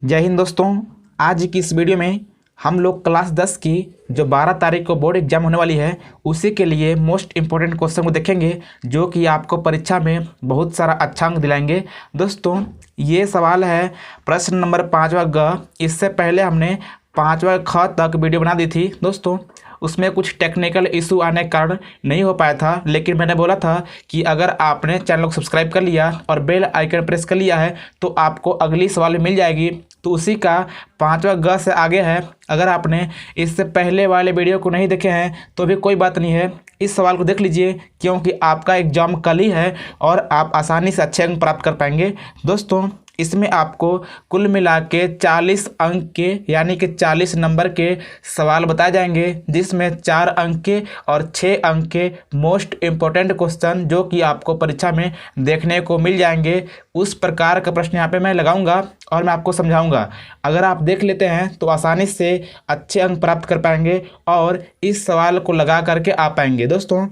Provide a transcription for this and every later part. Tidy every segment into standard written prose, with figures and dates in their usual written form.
जय हिंद दोस्तों। आज की इस वीडियो में हम लोग क्लास 10 की जो 12 तारीख को बोर्ड एग्जाम होने वाली है उसी के लिए मोस्ट इम्पोर्टेंट क्वेश्चन को देखेंगे जो कि आपको परीक्षा में बहुत सारा अच्छा अंक दिलाएंगे। दोस्तों ये सवाल है प्रश्न नंबर 5वां ग। इससे पहले हमने 5वां ख तक वीडियो बना दी थी दोस्तों, उसमें कुछ टेक्निकल इशू आने के कारण नहीं हो पाया था, लेकिन मैंने बोला था कि अगर आपने चैनल को सब्सक्राइब कर लिया और बेल आइकन प्रेस कर लिया है तो आपको अगली सवाल मिल जाएगी। तो उसी का 5वां ग से आगे है। अगर आपने इससे पहले वाले वीडियो को नहीं देखे हैं तो भी कोई बात नहीं है, इस सवाल को देख लीजिए क्योंकि आपका एग्जाम कल ही है और आप आसानी से अच्छे अंक प्राप्त कर पाएंगे। दोस्तों इसमें आपको कुल मिला के 40 अंक के यानी कि 40 नंबर के सवाल बताए जाएंगे, जिसमें 4 अंक के और 6 अंक के मोस्ट इम्पोर्टेंट क्वेश्चन जो कि आपको परीक्षा में देखने को मिल जाएंगे। उस प्रकार का प्रश्न यहाँ पे मैं लगाऊंगा और मैं आपको समझाऊंगा। अगर आप देख लेते हैं तो आसानी से अच्छे अंक प्राप्त कर पाएंगे और इस सवाल को लगा करके आ पाएंगे। दोस्तों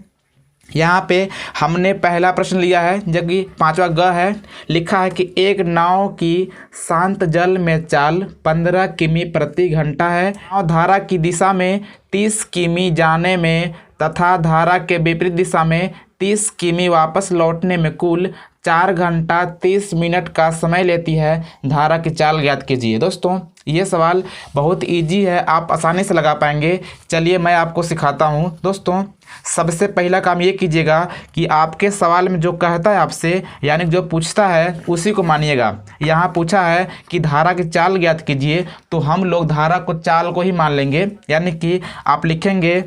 यहाँ पे हमने पहला प्रश्न लिया है जो कि 5वां ग है। लिखा है कि एक नाव की शांत जल में चाल 15 किमी प्रति घंटा है। नाव धारा की दिशा में 30 किमी जाने में तथा धारा के विपरीत दिशा में 30 किमी वापस लौटने में कुल 4 घंटा 30 मिनट का समय लेती है। धारा की चाल ज्ञात कीजिए। दोस्तों ये सवाल बहुत इजी है, आप आसानी से लगा पाएंगे। चलिए मैं आपको सिखाता हूँ। दोस्तों सबसे पहला काम ये कीजिएगा कि आपके सवाल में जो कहता है आपसे यानी जो पूछता है उसी को मानिएगा। यहाँ पूछा है कि धारा की चाल ज्ञात कीजिए, तो हम लोग धारा को चाल को ही मान लेंगे। यानी कि आप लिखेंगे,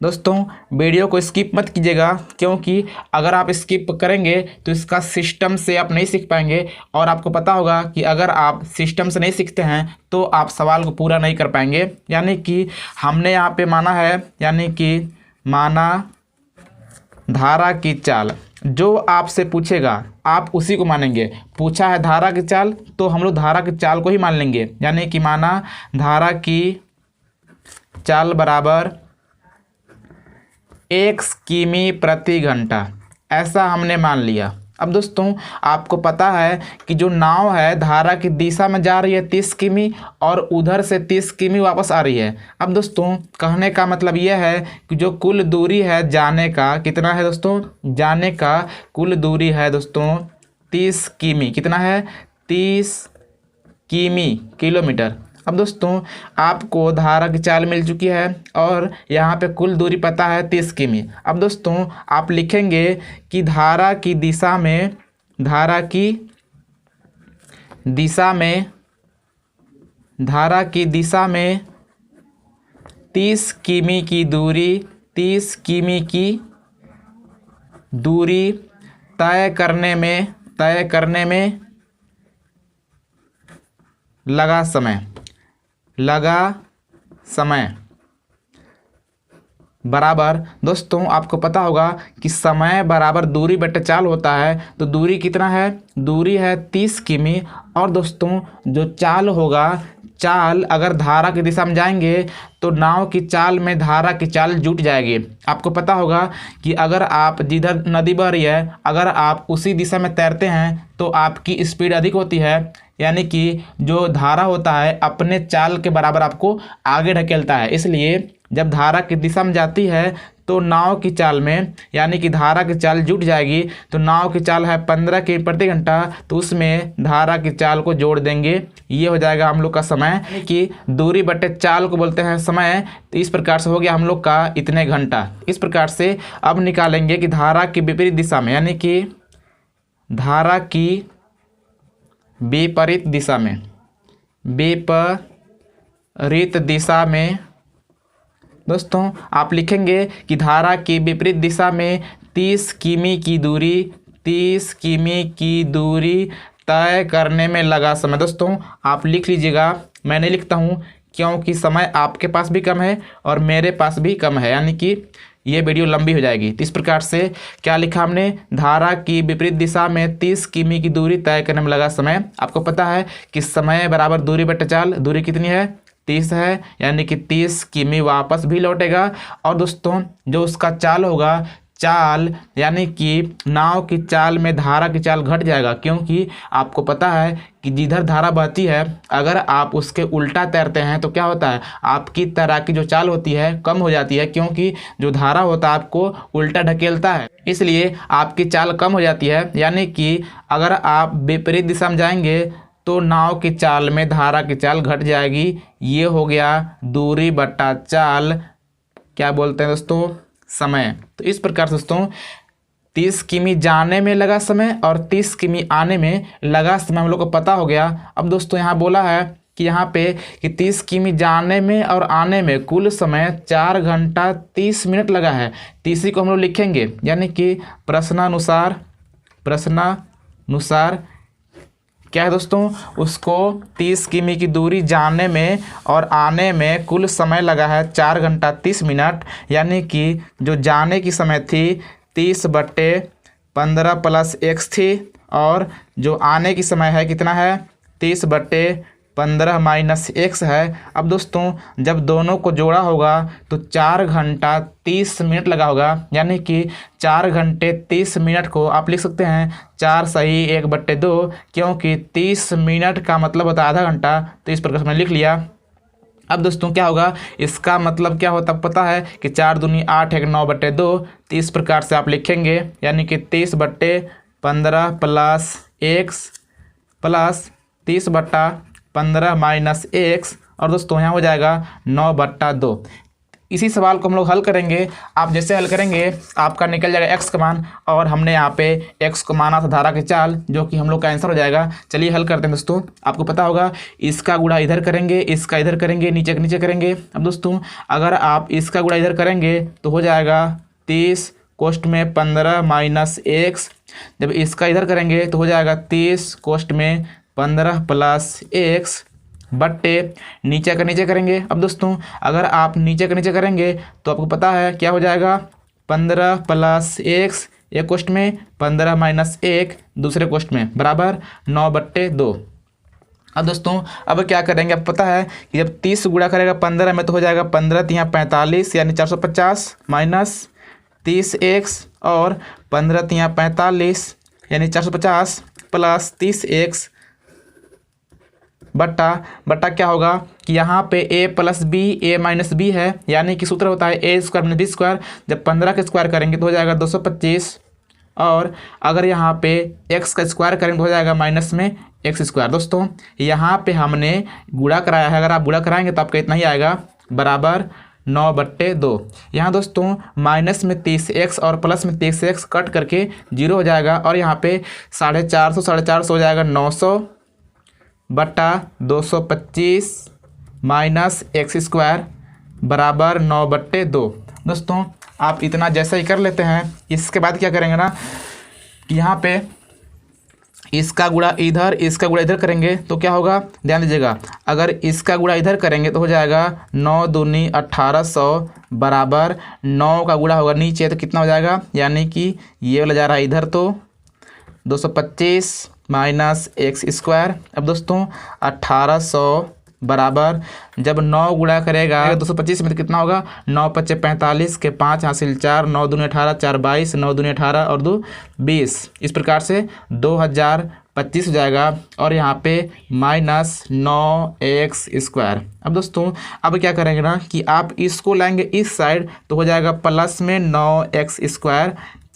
दोस्तों वीडियो को स्किप मत कीजिएगा क्योंकि अगर आप स्किप करेंगे तो इसका सिस्टम से आप नहीं सीख पाएंगे और आपको पता होगा कि अगर आप सिस्टम से नहीं सीखते हैं तो आप सवाल को पूरा नहीं कर पाएंगे। यानी कि हमने यहाँ पे माना है, यानी कि माना धारा की चाल, जो आपसे पूछेगा आप उसी को मानेंगे। पूछा है धारा की चाल तो हम लोग धारा की चाल को ही मान लेंगे। यानी कि माना धारा की चाल बराबर 1 किमी प्रति घंटा, ऐसा हमने मान लिया। अब दोस्तों आपको पता है कि जो नाव है धारा की दिशा में जा रही है 30 किमी और उधर से 30 किमी वापस आ रही है। अब दोस्तों कहने का मतलब यह है कि जो कुल दूरी है जाने का, कितना है दोस्तों, जाने का कुल दूरी है दोस्तों 30 किमी। कितना है, 30 किमी, किलोमीटर। अब दोस्तों आपको धारा की चाल मिल चुकी है और यहाँ पे कुल दूरी पता है 30 किमी। अब दोस्तों आप लिखेंगे कि धारा की दिशा में 30 किमी की दूरी, 30 किमी की दूरी तय करने में लगा समय बराबर, दोस्तों आपको पता होगा कि समय बराबर दूरी बटे चाल होता है। तो दूरी कितना है, दूरी है 30 किमी और दोस्तों जो चाल होगा, चाल अगर धारा की दिशा में जाएंगे तो नाव की चाल में धारा की चाल जुट जाएगी। आपको पता होगा कि अगर आप जिधर नदी बह रही है अगर आप उसी दिशा में तैरते हैं तो आपकी स्पीड अधिक होती है। यानी कि जो धारा होता है अपने चाल के बराबर आपको आगे ढकेलता है। इसलिए जब धारा की दिशा में जाती है तो नाव की चाल में यानी कि धारा की चाल जुट जाएगी। तो नाव की चाल है 15 किमी प्रति घंटा, तो उसमें धारा की चाल को जोड़ देंगे, ये हो जाएगा हम लोग का समय। कि दूरी बटे चाल को बोलते हैं समय। तो इस प्रकार से हो गया हम लोग का इतने घंटा। इस प्रकार से अब निकालेंगे कि धारा की विपरीत दिशा में, यानी कि धारा की विपरीत दिशा में दोस्तों आप लिखेंगे कि धारा की विपरीत दिशा में 30 किमी की दूरी तय करने में लगा समय। दोस्तों आप लिख लीजिएगा, मैं नहीं लिखता हूँ क्योंकि समय आपके पास भी कम है और मेरे पास भी कम है, यानी कि ये वीडियो लंबी हो जाएगी। तो इस प्रकार से क्या लिखा हमने, धारा की विपरीत दिशा में 30 किमी की दूरी तय करने में लगा समय। आपको पता है कि समय बराबर दूरी बटे चाल, दूरी कितनी है 30 है, यानी कि 30 किमी वापस भी लौटेगा और दोस्तों जो उसका चाल होगा चाल यानी कि नाव की चाल में धारा की चाल घट जाएगा, क्योंकि आपको पता है कि जिधर धारा बहती है अगर आप उसके उल्टा तैरते हैं तो क्या होता है, आपकी तैराकी जो चाल होती है कम हो जाती है, क्योंकि जो धारा होता है आपको उल्टा ढकेलता है, इसलिए आपकी चाल कम हो जाती है। यानी कि अगर आप विपरीत दिशा में जाएंगे तो नाव की चाल में धारा की चाल घट जाएगी। ये हो गया दूरी बट्टा चाल, क्या बोलते हैं दोस्तों, समय। तो इस प्रकार से दोस्तों 30 किमी जाने में लगा समय और 30 किमी आने में लगा समय हम लोग को पता हो गया। अब दोस्तों यहाँ बोला है कि यहाँ पे कि 30 किमी जाने में और आने में कुल समय 4 घंटा 30 मिनट लगा है। तो इसी को हम लोग लिखेंगे, यानी कि प्रश्नानुसार क्या है दोस्तों, उसको 30 किमी की दूरी जाने में और आने में कुल समय लगा है 4 घंटा 30 मिनट। यानी कि जो जाने की समय थी 30/15 + x थी, और जो आने की समय है कितना है 30/15 - x है। अब दोस्तों जब दोनों को जोड़ा होगा तो 4 घंटा 30 मिनट लगा होगा, यानी कि 4 घंटे 30 मिनट को आप लिख सकते हैं 4 सही 1/2, क्योंकि 30 मिनट का मतलब होता है आधा घंटा। तो इस प्रकार से मैंने लिख लिया। अब दोस्तों क्या होगा, इसका मतलब क्या होता पता है कि 4 दूनी 8 1 9/2। तो इस प्रकार से आप लिखेंगे, यानी कि 30/15 + x + 30/15 - x, और दोस्तों यहाँ हो जाएगा 9/2। इसी सवाल को हम लोग हल करेंगे। आप जैसे हल करेंगे आपका निकल जाएगा x का मान, और हमने यहाँ पे x को माना था धारा की चाल, जो कि हम लोग का आंसर हो जाएगा। चलिए हल करते हैं दोस्तों। आपको पता होगा इसका गुणा इधर करेंगे, इसका इधर करेंगे, नीचे के नीचे करेंगे। अब दोस्तों अगर आप इसका गुणा इधर करेंगे तो हो जाएगा 30 कोष्ठ में 15 - x। जब इसका इधर करेंगे तो हो जाएगा 30 कोष्ठ में 15 + x बट्टे नीचे का नीचे करेंगे। अब दोस्तों अगर आप नीचे का नीचे करेंगे तो आपको पता है क्या हो जाएगा, 15 + x एक कोष्ठ में, 15 - 1 दूसरे कोष्ठ में, बराबर 9/2। अब दोस्तों अब क्या करेंगे, आपको पता है कि जब 30 गुणा करेगा 15 में तो हो जाएगा 15 × 45 यानी 450 - 30x, और 15 × 45 यानी 450 + 30x बट्टा क्या होगा कि यहाँ पे a + b a - b है, यानी कि सूत्र होता है a² - b²। जब 15 का स्क्वायर करेंगे तो हो जाएगा 225, और अगर यहाँ पे x का स्क्वायर करेंगे तो हो जाएगा माइनस में x²। दोस्तों यहाँ पे हमने गुणा कराया है, अगर आप गुणा कराएंगे तो आपका इतना ही आएगा, बराबर 9/2। यहाँ दोस्तों माइनस में 30x और प्लस में 30x कट करके 0 हो जाएगा, और यहाँ पे 450 हो जाएगा 900/225 - x² बराबर 9/2। दोस्तों आप इतना जैसा ही कर लेते हैं। इसके बाद क्या करेंगे ना कि यहाँ पे इसका गुणा इधर, इसका गुणा इधर करेंगे तो क्या होगा, ध्यान दीजिएगा। अगर इसका गुणा इधर करेंगे तो हो जाएगा 9 दूनी 1800 बराबर 9 का गुणा होगा नीचे तो कितना हो जाएगा, यानी कि ये वाला जा रहा है इधर तो 225 - x²। अब दोस्तों 1800 बराबर जब 9 गुणा करेगा 225 में तो कितना होगा, 9 × 5 = 45 के 5 हासिल 4, 9 दूनी 18, 4 22, 9 दूनी 18 और 2 20। इस प्रकार से 2025 हो जाएगा, और यहाँ पे -9x²। अब दोस्तों अब क्या करेंगे ना कि आप इसको लाएंगे इस साइड तो हो जाएगा प्लस में 9x²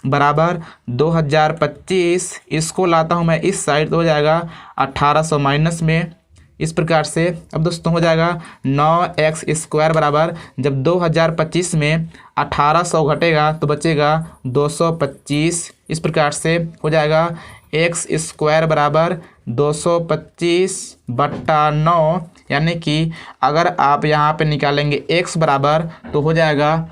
बराबर 2025। इसको लाता हूँ मैं इस साइड तो हो जाएगा 1800 माइनस में। इस प्रकार से अब दोस्तों हो जाएगा 9x² बराबर जब 2025 में 1800 घटेगा तो बचेगा 225। इस प्रकार से हो जाएगा x² बराबर 225/9, यानी कि अगर आप यहाँ पे निकालेंगे x बराबर तो हो जाएगा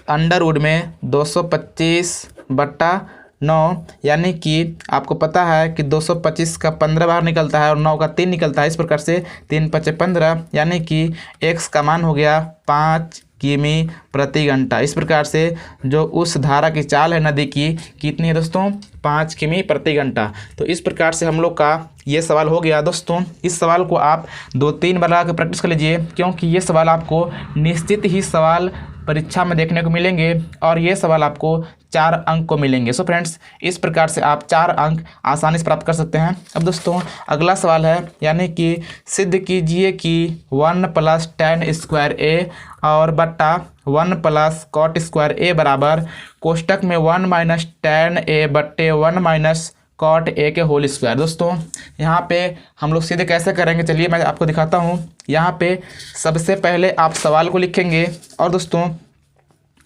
अंडरवुड में 225/9, यानी कि आपको पता है कि 225 का 15 बाहर निकलता है और 9 का 3 निकलता है। इस प्रकार से 3 × 5 = 15, यानी कि x का मान हो गया 5 किमी प्रति घंटा। इस प्रकार से जो उस धारा की चाल है नदी की कितनी है दोस्तों, 5 किमी प्रति घंटा। तो इस प्रकार से हम लोग का ये सवाल हो गया। दोस्तों इस सवाल को आप 2-3 बार लगा के प्रैक्टिस कर लीजिए, क्योंकि ये सवाल आपको निश्चित ही सवाल परीक्षा में देखने को मिलेंगे और ये सवाल आपको 4 अंक को मिलेंगे। सो फ्रेंड्स, इस प्रकार से आप 4 अंक आसानी से प्राप्त कर सकते हैं। अब दोस्तों अगला सवाल है, यानी कि सिद्ध कीजिए कि 1 + tan स्क्वायर ए और बट्टा 1 + cot स्क्वायर ए बराबर कोष्टक में 1 - tan ए बट्टे 1 - cot ए के होल स्क्वायर। दोस्तों यहाँ पे हम लोग सीधे कैसे करेंगे, चलिए मैं आपको दिखाता हूँ। यहाँ पे सबसे पहले आप सवाल को लिखेंगे और दोस्तों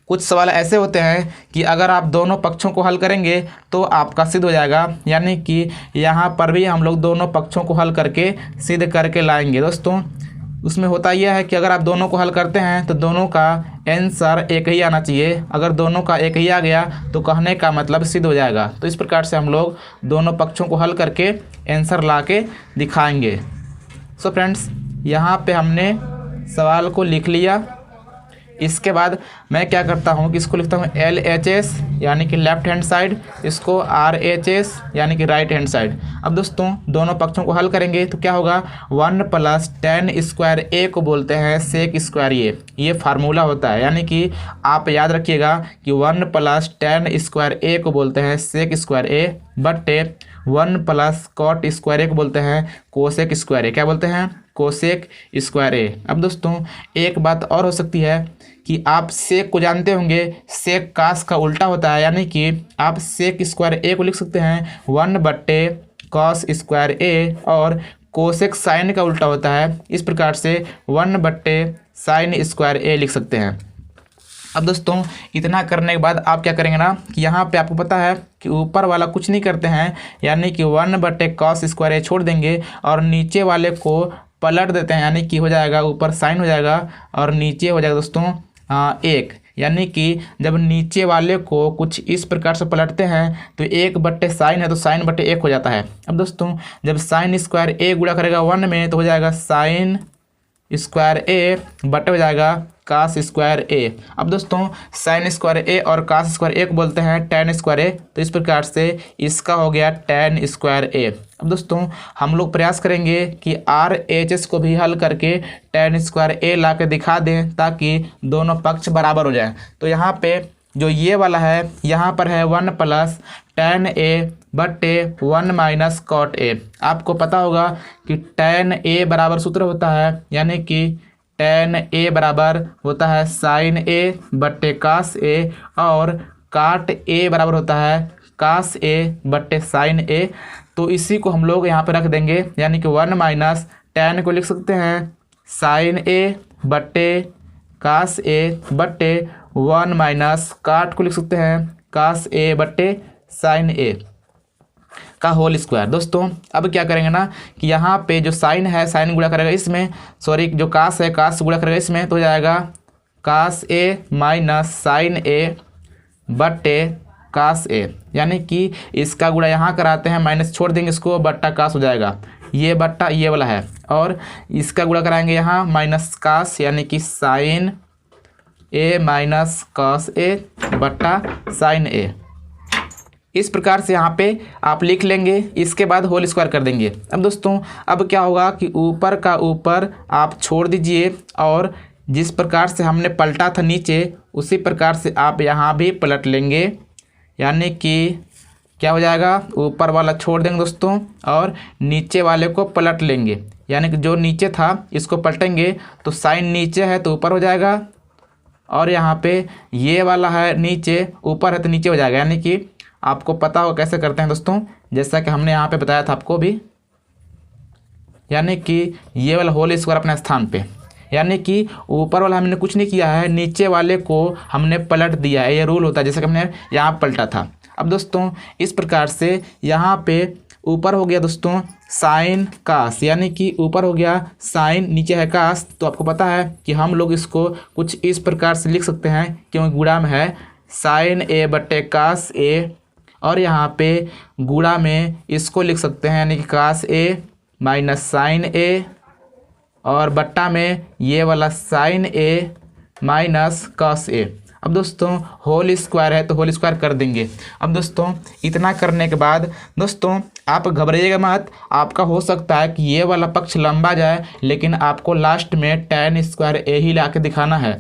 कुछ सवाल ऐसे होते हैं कि अगर आप दोनों पक्षों को हल करेंगे तो आपका सिद्ध हो जाएगा, यानी कि यहाँ पर भी हम लोग दोनों पक्षों को हल करके सिद्ध करके लाएंगे। दोस्तों उसमें होता यह है कि अगर आप दोनों को हल करते हैं तो दोनों का आंसर एक ही आना चाहिए। अगर दोनों का एक ही आ गया तो कहने का मतलब सिद्ध हो जाएगा। तो इस प्रकार से हम लोग दोनों पक्षों को हल करके आंसर ला के दिखाएंगे। सो फ्रेंड्स, यहाँ पे हमने सवाल को लिख लिया। इसके बाद मैं क्या करता हूँ कि इसको लिखता हूँ LHS यानी कि लेफ्ट हैंड साइड, इसको RHS यानी कि राइट हैंड साइड। अब दोस्तों दोनों पक्षों को हल करेंगे तो क्या होगा, 1 + tan स्क्वायर ए को बोलते हैं सेक स्क्वायर ये फार्मूला होता है। यानी कि आप याद रखिएगा कि 1 + tan स्क्वायर ए को बोलते हैं सेक स्क्वायर ए बट्टे 1 + cot स्क्वायर ए को बोलते हैं कोसेक स्क्वायर ए। क्या बोलते हैं, कोसेक स्क्वायर ए। अब दोस्तों एक बात और हो सकती है कि आप सेक को जानते होंगे, सेक कास का उल्टा होता है, यानी कि आप सेक स्क्वायर ए को लिख सकते हैं 1/cos स्क्वायर ए और कोसेक साइन का उल्टा होता है, इस प्रकार से 1/sin स्क्वायर ए लिख सकते हैं। अब दोस्तों इतना करने के बाद आप क्या करेंगे ना कि यहाँ पे आपको पता है कि ऊपर वाला कुछ नहीं करते हैं, यानी कि 1/cos स्क्वायर ए छोड़ देंगे और नीचे वाले को पलट देते हैं, यानी कि हो जाएगा ऊपर साइन हो जाएगा और नीचे हो जाएगा दोस्तों 1। यानी कि जब नीचे वाले को कुछ इस प्रकार से पलटते हैं तो 1/sin है तो sin/1 हो जाता है। अब दोस्तों जब sin स्क्वायर ए गुणा करेगा 1 में तो हो जाएगा sin स्क्वायर ए बटे हो जाएगा cos स्क्वायर ए। अब दोस्तों sin स्क्वायर ए और cos स्क्वायर ए को बोलते हैं tan स्क्वायर ए, तो इस प्रकार से इसका हो गया tan स्क्वायर ए। अब दोस्तों हम लोग प्रयास करेंगे कि RHS को भी हल करके tan स्क्वायर ए ला के दिखा दें ताकि दोनों पक्ष बराबर हो जाए। तो यहाँ पे जो ये वाला है, यहाँ पर है 1 + tan ए बट्टे 1 - cot ए। आपको पता होगा कि tan ए बराबर सूत्र होता है, यानी कि tan ए बराबर होता है sin ए बट्टे cos ए और cot ए बराबर होता है cos ए बट्टे sin ए। तो इसी को हम लोग यहाँ पे रख देंगे, यानी कि 1 - tan को लिख सकते हैं sin ए बट्टे cos ए बट्टे 1 - cot को लिख सकते हैं cos ए बट्टे sin ए का होल स्क्वायर। दोस्तों अब क्या करेंगे ना कि यहाँ पे जो साइन है साइन गुणा करेगा इसमें, सॉरी जो कास है कास गुणा करेगा इसमें, तो हो जाएगा cos ए - sin ए बट्टे cos ए। यानी कि इसका गुणा यहाँ कराते हैं, माइनस छोड़ देंगे इसको, बट्टा cos हो जाएगा, ये बट्टा ये वाला है, और इसका गुणा कराएंगे यहाँ -cos यानी कि sin ए - cos ए बट्टा sin ए। इस प्रकार से यहाँ पे आप लिख लेंगे, इसके बाद होल स्क्वायर कर देंगे। अब दोस्तों अब क्या होगा कि ऊपर का ऊपर आप छोड़ दीजिए और जिस प्रकार से हमने पलटा था नीचे उसी प्रकार से आप यहाँ भी पलट लेंगे, यानी कि क्या हो जाएगा, ऊपर वाला छोड़ देंगे दोस्तों और नीचे वाले को पलट लेंगे, यानी कि जो नीचे था इसको पलटेंगे तो साइन नीचे है तो ऊपर हो जाएगा, और यहाँ पे ये वाला है नीचे, ऊपर है तो नीचे हो जाएगा। यानी कि आपको पता हो कैसे करते हैं दोस्तों, जैसा कि हमने यहाँ पे बताया था आपको भी, यानी कि ये वाला होल स्क्वायर अपने स्थान पे, यानी कि ऊपर वाला हमने कुछ नहीं किया है, नीचे वाले को हमने पलट दिया है, ये रूल होता है जैसे कि हमने यहाँ पलटा था। अब दोस्तों इस प्रकार से यहाँ पे ऊपर हो गया दोस्तों साइन कास, यानी कि ऊपर हो गया साइन नीचे है कास, तो आपको पता है कि हम लोग इसको कुछ इस प्रकार से लिख सकते हैं क्योंकि गुणा में है साइन ए बट्टे कास ए, और यहाँ पे गुणा में इसको लिख सकते हैं यानी कि कास ए माइनस साइन ए, और बट्टा में ये वाला sign A minus cos A. अब दोस्तों होल स्क्वायर है तो होल स्क्वायर कर देंगे। अब दोस्तों इतना करने के बाद दोस्तों आप घबराइएगा मत, आपका हो सकता है कि ये वाला पक्ष लंबा जाए, लेकिन आपको लास्ट में tan स्क्वायर ए ही ला के दिखाना है।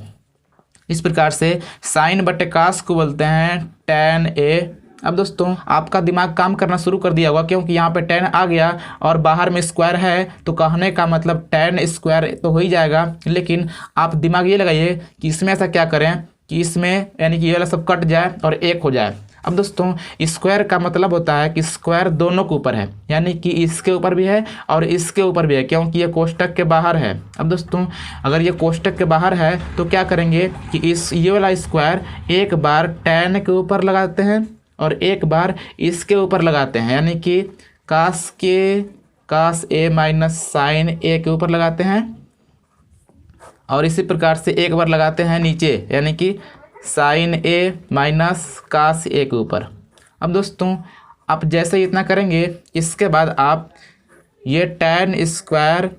इस प्रकार से साइन बटे कास को बोलते हैं tan A। अब दोस्तों आपका दिमाग काम करना शुरू कर दिया होगा, क्योंकि यहाँ पे tan आ गया और बाहर में स्क्वायर है, तो कहने का मतलब tan स्क्वायर तो हो ही जाएगा। लेकिन आप दिमाग ये लगाइए कि इसमें ऐसा क्या करें कि इसमें यानी कि ये वाला सब कट जाए और एक हो जाए। अब दोस्तों स्क्वायर का मतलब होता है कि स्क्वायर दोनों के ऊपर है, यानी कि इसके ऊपर भी है और इसके ऊपर भी है, क्योंकि ये कोष्टक के बाहर है। अब दोस्तों अगर ये कोष्टक के बाहर है तो क्या करेंगे कि ये वाला स्क्वायर एक बार tan के ऊपर लगाते हैं और एक बार इसके ऊपर लगाते हैं, यानी कि कास A माइनस साइन A के ऊपर लगाते हैं, और इसी प्रकार से एक बार लगाते हैं नीचे, यानी कि sine A minus cos A के ऊपर। अब दोस्तों आप जैसे ही इतना करेंगे, इसके बाद आप ये tan स्क्वायर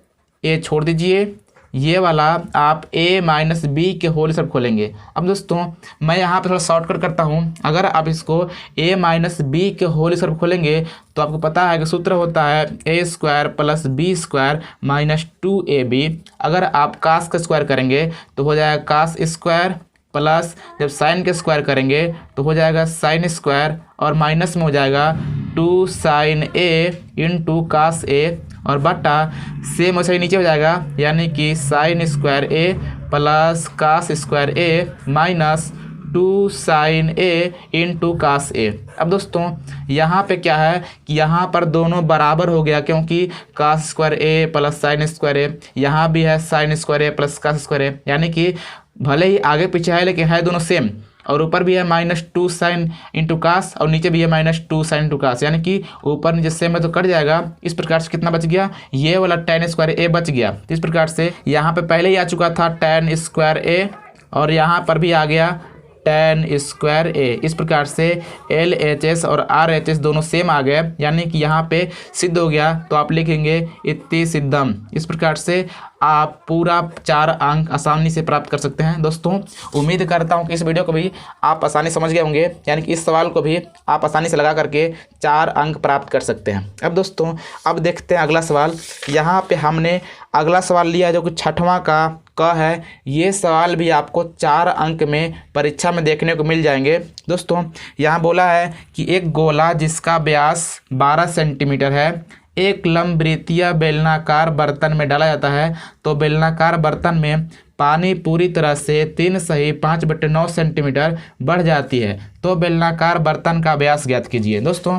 A छोड़ दीजिए, ये वाला आप A माइनस बी के होल सब खोलेंगे। अब दोस्तों मैं यहाँ पे थोड़ा शॉर्टकट करता हूँ। अगर आप इसको A माइनस बी के होल सब खोलेंगे तो आपको पता है कि सूत्र होता है A square plus B square minus 2AB। अगर आप कास का स्क्वायर करेंगे तो हो जाएगा कास स्क्वायर, प्लस जब साइन के स्क्वायर करेंगे तो हो जाएगा साइन स्क्वायर, और माइनस में हो जाएगा 2 sine A into cos A, और बटा सेम वैसे ही नीचे हो जाएगा, यानी कि sine square A plus cos square A minus 2 sine A into cos A। अब दोस्तों यहाँ पे क्या है कि यहाँ पर दोनों बराबर हो गया, क्योंकि cos square A plus sine square A, यहाँ भी है sine square A plus cos square A, यानी कि भले ही आगे पीछे है लेकिन है दोनों सेम, और ऊपर भी है माइनस 2 साइन इंटू कास और नीचे भी है माइनस 2 साइन इंटू कास, यानी कि ऊपर नीचे सेम है तो कट जाएगा। इस प्रकार से कितना बच गया, ये वाला tan स्क्वायर A बच गया। इस प्रकार से यहाँ पे पहले ही आ चुका था tan स्क्वायर A, और यहाँ पर भी आ गया tan स्क्वायर A। इस प्रकार से LHS और RHS दोनों सेम आ गए, यानी कि यहाँ पे सिद्ध हो गया, तो आप लिखेंगे इति सिद्धम। इस प्रकार से आप पूरा 4 अंक आसानी से प्राप्त कर सकते हैं। दोस्तों उम्मीद करता हूँ कि इस वीडियो को भी आप आसानी समझ गए होंगे, यानी कि इस सवाल को भी आप आसानी से लगा करके 4 अंक प्राप्त कर सकते हैं। अब दोस्तों अब देखते हैं अगला सवाल। यहाँ पे हमने अगला सवाल लिया जो कि 6वां का है। ये सवाल भी आपको 4 अंक में परीक्षा में देखने को मिल जाएंगे। दोस्तों यहाँ बोला है कि एक गोला जिसका व्यास 12 सेंटीमीटर है एक लंबवृत्तीय बेलनाकार बर्तन में डाला जाता है, तो बेलनाकार बर्तन में पानी पूरी तरह से 3 सही 5/9 सेंटीमीटर बढ़ जाती है, तो बेलनाकार बर्तन का व्यास ज्ञात कीजिए। दोस्तों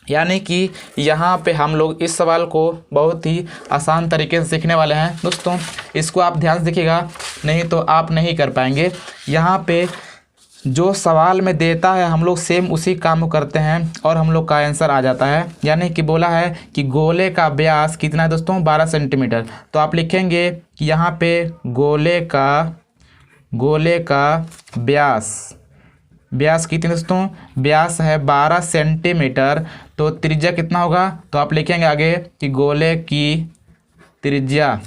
यानी कि यहाँ पे हम लोग इस सवाल को बहुत ही आसान तरीके से सीखने वाले हैं। दोस्तों इसको आप ध्यान से देखिएगा, नहीं तो आप नहीं कर पाएंगे। यहाँ पे जो सवाल में देता है हम लोग सेम उसी काम को करते हैं और हम लोग का आंसर आ जाता है। यानी कि बोला है कि गोले का व्यास कितना है दोस्तों, 12 सेंटीमीटर, तो आप लिखेंगे कि यहाँ पे गोले का व्यास कितने दोस्तों, व्यास है 12 सेंटीमीटर, तो त्रिज्या कितना होगा, तो आप लिखेंगे आगे कि गोले की त्रिज्या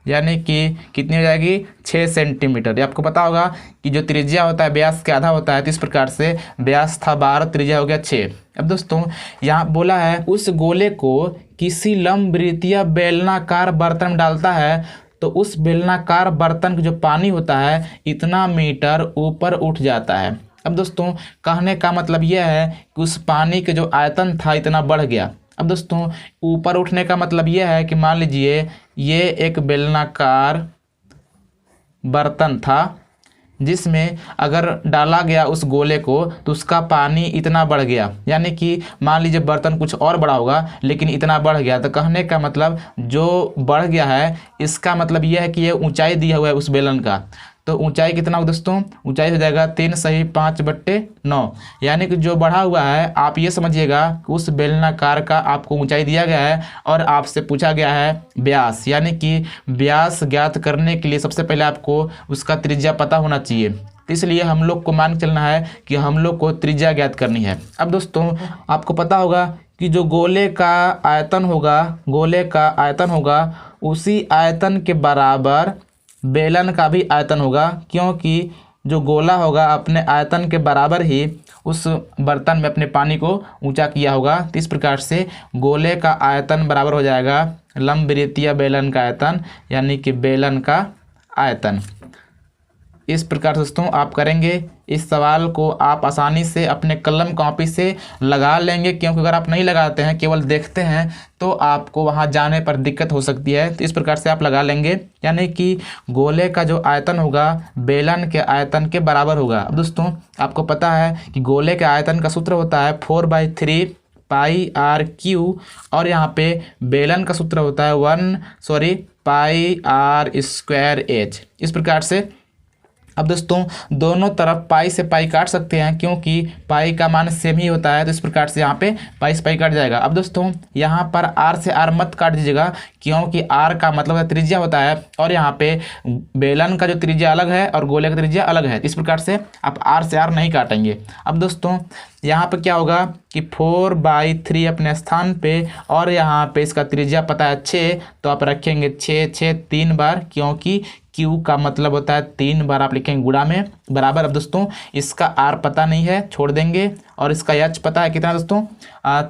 यानी कि कितनी हो जाएगी, 6 सेंटीमीटर। ये आपको पता होगा कि जो त्रिज्या होता है व्यास के आधा होता है, तो इस प्रकार से व्यास था 12, त्रिज्या हो गया 6। अब दोस्तों यहाँ बोला है उस गोले को किसी लंबवृत्तीय बेलनाकार बर्तन में डालता है, तो उस बेलनाकार बर्तन का जो पानी होता है इतना मीटर ऊपर उठ जाता है। अब दोस्तों कहने का मतलब यह है कि उस पानी के जो आयतन था इतना बढ़ गया। अब दोस्तों ऊपर उठने का मतलब यह है कि मान लीजिए ये एक बेलनाकार बर्तन था जिसमें अगर डाला गया उस गोले को तो उसका पानी इतना बढ़ गया, यानी कि मान लीजिए बर्तन कुछ और बड़ा होगा लेकिन इतना बढ़ गया, तो कहने का मतलब जो बढ़ गया है इसका मतलब यह है कि ये ऊंचाई दिया हुआ है उस बेलन का, तो ऊंचाई कितना हो दोस्तों, ऊंचाई हो जाएगा 3 सही 5/9, यानी कि जो बढ़ा हुआ है आप ये समझिएगा उस बेलनाकार का आपको ऊंचाई दिया गया है और आपसे पूछा गया है व्यास, यानी कि व्यास ज्ञात करने के लिए सबसे पहले आपको उसका त्रिज्या पता होना चाहिए। तो इसलिए हम लोग को मान के चलना है कि हम लोग को त्रिज्या ज्ञात करनी है। अब दोस्तों आपको पता होगा कि जो गोले का आयतन होगा उसी आयतन के बराबर बेलन का भी आयतन होगा, क्योंकि जो गोला होगा अपने आयतन के बराबर ही उस बर्तन में अपने पानी को ऊंचा किया होगा। तो इस प्रकार से गोले का आयतन बराबर हो जाएगा लंबवृत्तीय बेलन का आयतन, यानी कि बेलन का आयतन। इस प्रकार से दोस्तों आप करेंगे। इस सवाल को आप आसानी से अपने कलम कॉपी से लगा लेंगे, क्योंकि अगर आप नहीं लगाते हैं, केवल देखते हैं, तो आपको वहां जाने पर दिक्कत हो सकती है। तो इस प्रकार से आप लगा लेंगे, यानी कि गोले का जो आयतन होगा बेलन के आयतन के बराबर होगा। अब दोस्तों आपको पता है कि गोले के आयतन का सूत्र होता है 4/3 पाई आर क्यू, और यहाँ पे बेलन का सूत्र होता है पाई आर स्क्वायर एच। इस प्रकार से अब दोस्तों दोनों तरफ पाई से पाई काट सकते हैं, क्योंकि पाई का मान सेम ही होता है। तो इस प्रकार से यहाँ पे पाई से पाई काट जाएगा। अब दोस्तों यहाँ पर आर से आर मत काट दीजिएगा, क्योंकि आर का मतलब त्रिज्या होता है, और यहाँ पे बेलन का जो त्रिज्या अलग है और गोले का त्रिज्या अलग है। इस प्रकार से आप आर से आर नहीं काटेंगे। अब दोस्तों यहाँ पे क्या होगा कि 4/3 अपने स्थान पे, और यहाँ पे इसका त्रिज्या पता है 6, तो आप रखेंगे 6 3 बार, क्योंकि क्यू का मतलब होता है 3 बार आप लिखेंगे गुणा में, बराबर। अब दोस्तों इसका आर पता नहीं है, छोड़ देंगे, और इसका एच पता है कितना दोस्तों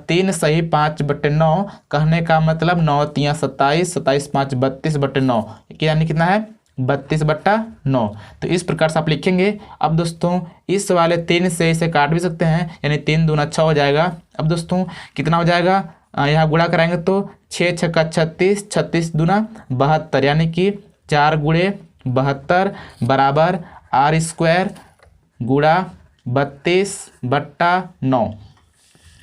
3 सही 5/9, कहने का मतलब 9 3 27, 27 5 32/9, यानी कितना है 32/9। तो इस प्रकार से आप लिखेंगे। अब दोस्तों इस वाले 3 से इसे काट भी सकते हैं, यानी 3 दूना 6 हो जाएगा। अब दोस्तों कितना हो जाएगा, यहाँ गुणा कराएंगे तो 6 6 36, 36 दूना 72, यानी कि 4 × 72 बराबर आर स्क्वायर गुणा 32/9।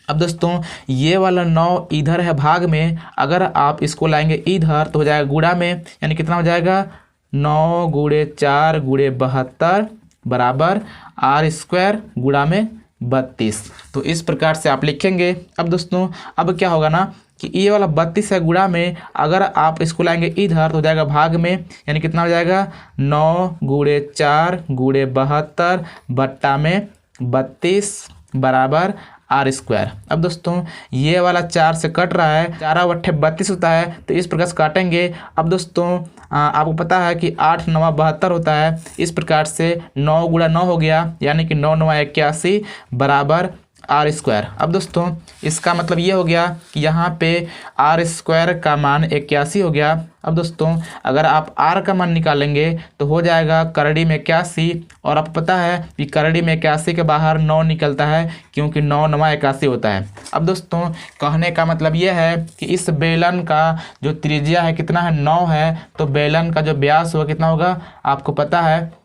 अब दोस्तों ये वाला 9 इधर है भाग में, अगर आप इसको लाएंगे इधर तो हो जाएगा गुणा में, यानी कितना हो जाएगा 9 × 4 × 72 बराबर आर स्क्वायर गुणा में 32। तो इस प्रकार से आप लिखेंगे। अब दोस्तों अब क्या होगा ना कि ये वाला 32 है गुणा में, अगर आप इसको लाएंगे इधर तो हो जाएगा भाग में, यानी कितना हो जाएगा 9 × 4 × 72 बट्टा में 32 बराबर आर स्क्वायर। अब दोस्तों ये वाला 4 से कट रहा है, 4 × 32 होता है, तो इस प्रकार से काटेंगे। अब दोस्तों आपको पता है कि 8 9 72 होता है। इस प्रकार से 9 × 9 हो गया, यानी कि 9 9 81 बराबर आर स्क्वायर। अब दोस्तों इसका मतलब ये हो गया कि यहाँ पे आर स्क्वायर का मान 81 हो गया। अब दोस्तों अगर आप आर का मान निकालेंगे तो हो जाएगा करड़ी में 81, और आपको पता है कि करड़ी में 81 के बाहर 9 निकलता है, क्योंकि 9 9 81 होता है। अब दोस्तों कहने का मतलब ये है कि इस बेलन का जो त्रिज्या है कितना है 9 है, तो बेलन का जो व्यास होगा कितना होगा, आपको पता है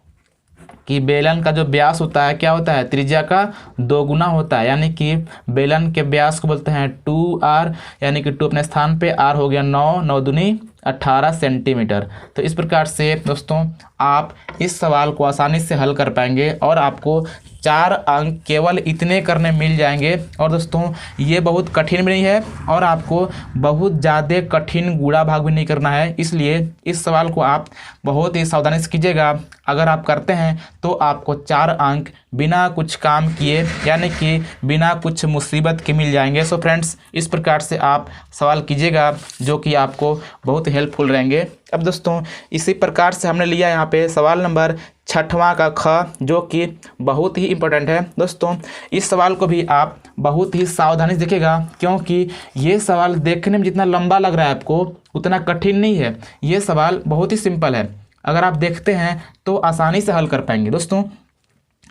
कि बेलन का जो व्यास होता है क्या होता है, त्रिज्या का 2 गुना होता है, यानी कि बेलन के व्यास को बोलते हैं 2r, यानी कि 2 अपने स्थान पे, r हो गया 9 9 दूनी 18 सेंटीमीटर। तो इस प्रकार से दोस्तों आप इस सवाल को आसानी से हल कर पाएंगे, और आपको 4 अंक केवल इतने करने मिल जाएंगे। और दोस्तों ये बहुत कठिन भी नहीं है, और आपको बहुत ज़्यादा कठिन गुणा भाग भी नहीं करना है, इसलिए इस सवाल को आप बहुत ही सावधानी से कीजिएगा। अगर आप करते हैं तो आपको 4 अंक बिना कुछ काम किए, यानी कि बिना कुछ मुसीबत के मिल जाएंगे। सो फ्रेंड्स इस प्रकार से आप सवाल कीजिएगा, जो कि आपको बहुत हेल्पफुल रहेंगे। अब दोस्तों इसी प्रकार से हमने लिया यहाँ पे सवाल नंबर 6वां का ख, जो कि बहुत ही इम्पोर्टेंट है। दोस्तों इस सवाल को भी आप बहुत ही सावधानी से देखिएगा, क्योंकि ये सवाल देखने में जितना लंबा लग रहा है आपको उतना कठिन नहीं है। ये सवाल बहुत ही सिंपल है, अगर आप देखते हैं तो आसानी से हल कर पाएंगे। दोस्तों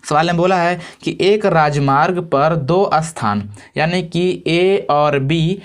सवाल में बोला है कि एक राजमार्ग पर 2 स्थान यानी कि ए और बी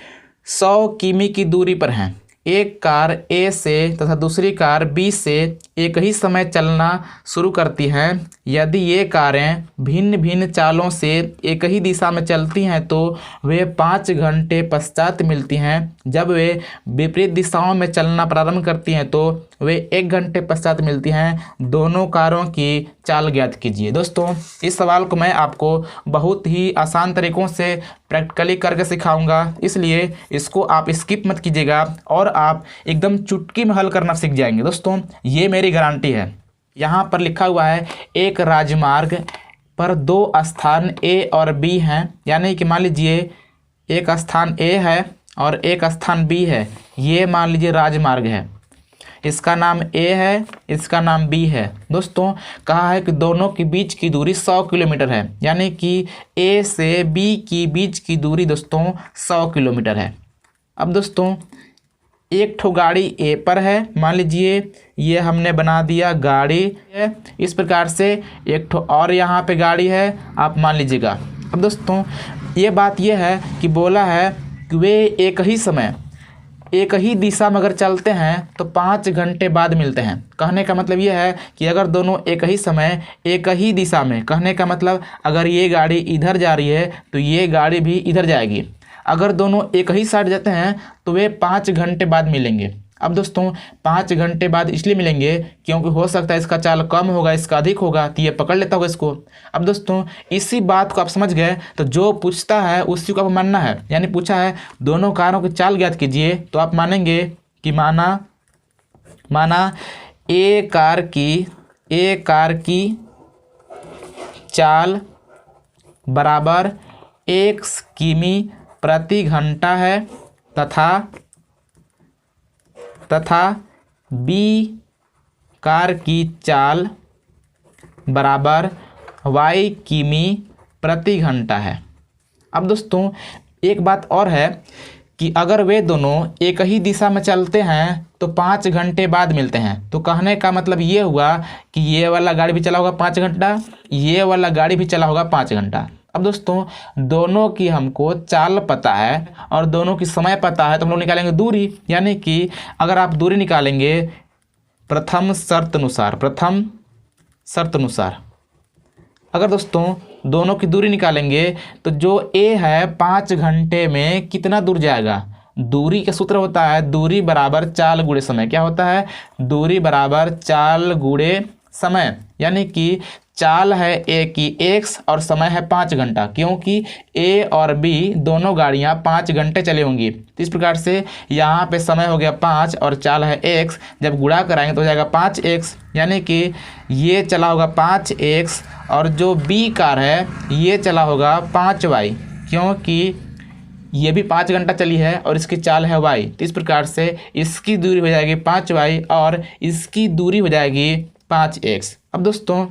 100 किमी की दूरी पर हैं। एक कार ए से तथा दूसरी कार बी से एक ही समय चलना शुरू करती हैं। यदि ये कारें भिन्न भिन्न चालों से एक ही दिशा में चलती हैं तो वे 5 घंटे पश्चात मिलती हैं। जब वे विपरीत दिशाओं में चलना प्रारंभ करती हैं तो वे 1 घंटे पश्चात मिलती हैं। दोनों कारों की चाल ज्ञात कीजिए। दोस्तों इस सवाल को मैं आपको बहुत ही आसान तरीक़ों से प्रैक्टिकली करके सिखाऊंगा, इसलिए इसको आप स्किप मत कीजिएगा और आप एकदम चुटकी में हल करना सीख जाएंगे। दोस्तों ये मेरी गारंटी है। यहाँ पर लिखा हुआ है एक राजमार्ग पर 2 स्थान ए और बी हैं, यानी कि मान लीजिए एक स्थान ए है और एक स्थान बी है। ये मान लीजिए राजमार्ग है, इसका नाम ए है, इसका नाम बी है। दोस्तों कहा है कि दोनों के बीच की दूरी 100 किलोमीटर है, यानी कि ए से बी की बीच की दूरी दोस्तों 100 किलोमीटर है। अब दोस्तों एक ठो गाड़ी ए पर है, मान लीजिए ये हमने बना दिया गाड़ी है। इस प्रकार से एक ठो और यहाँ पे गाड़ी है, आप मान लीजिएगा। अब दोस्तों ये बात ये है कि बोला है कि वे एक ही समय एक ही दिशा में अगर चलते हैं तो 5 घंटे बाद मिलते हैं। कहने का मतलब ये है कि अगर दोनों एक ही समय एक ही दिशा में, कहने का मतलब अगर ये गाड़ी इधर जा रही है तो ये गाड़ी भी इधर जाएगी। अगर दोनों एक ही साइड जाते हैं तो वे 5 घंटे बाद मिलेंगे। अब दोस्तों 5 घंटे बाद इसलिए मिलेंगे क्योंकि हो सकता है इसका चाल कम होगा, इसका अधिक होगा, तो ये पकड़ लेता होगा इसको। अब दोस्तों इसी बात को आप समझ गए, तो जो पूछता है उसी को आप मानना है। यानी पूछा है दोनों कारों की चाल ज्ञात कीजिए, तो आप मानेंगे कि माना ए कार की चाल बराबर 1 किमी प्रति घंटा है तथा बी कार की चाल बराबर y किमी प्रति घंटा है। अब दोस्तों एक बात और है कि अगर वे दोनों एक ही दिशा में चलते हैं तो 5 घंटे बाद मिलते हैं। तो कहने का मतलब ये हुआ कि ये वाला गाड़ी भी चला होगा 5 घंटा, ये वाला गाड़ी भी चला होगा 5 घंटा। अब दोस्तों दोनों की हमको चाल पता है और दोनों की समय पता है, तो हम लोग निकालेंगे दूरी। यानी कि अगर आप दूरी निकालेंगे प्रथम शर्त अनुसार, अगर दोस्तों दोनों की दूरी निकालेंगे तो जो ए है 5 घंटे में कितना दूर जाएगा। दूरी का सूत्र होता है दूरी बराबर चाल गुणे समय। क्या होता है? दूरी बराबर चाल गुणे समय। यानी कि चाल है ए की x और समय है 5 घंटा, क्योंकि ए और बी दोनों गाड़ियां 5 घंटे चली होंगी। तो इस प्रकार से यहाँ पे समय हो गया 5 और चाल है x, जब गुणा कराएंगे तो हो जाएगा 5x। यानी कि ये चला होगा 5x और जो बी कार है ये चला होगा 5y, क्योंकि ये भी 5 घंटा चली है और इसकी चाल है y। तो इस प्रकार से इसकी दूरी हो जाएगी 5y और इसकी दूरी हो जाएगी 5x। अब दोस्तों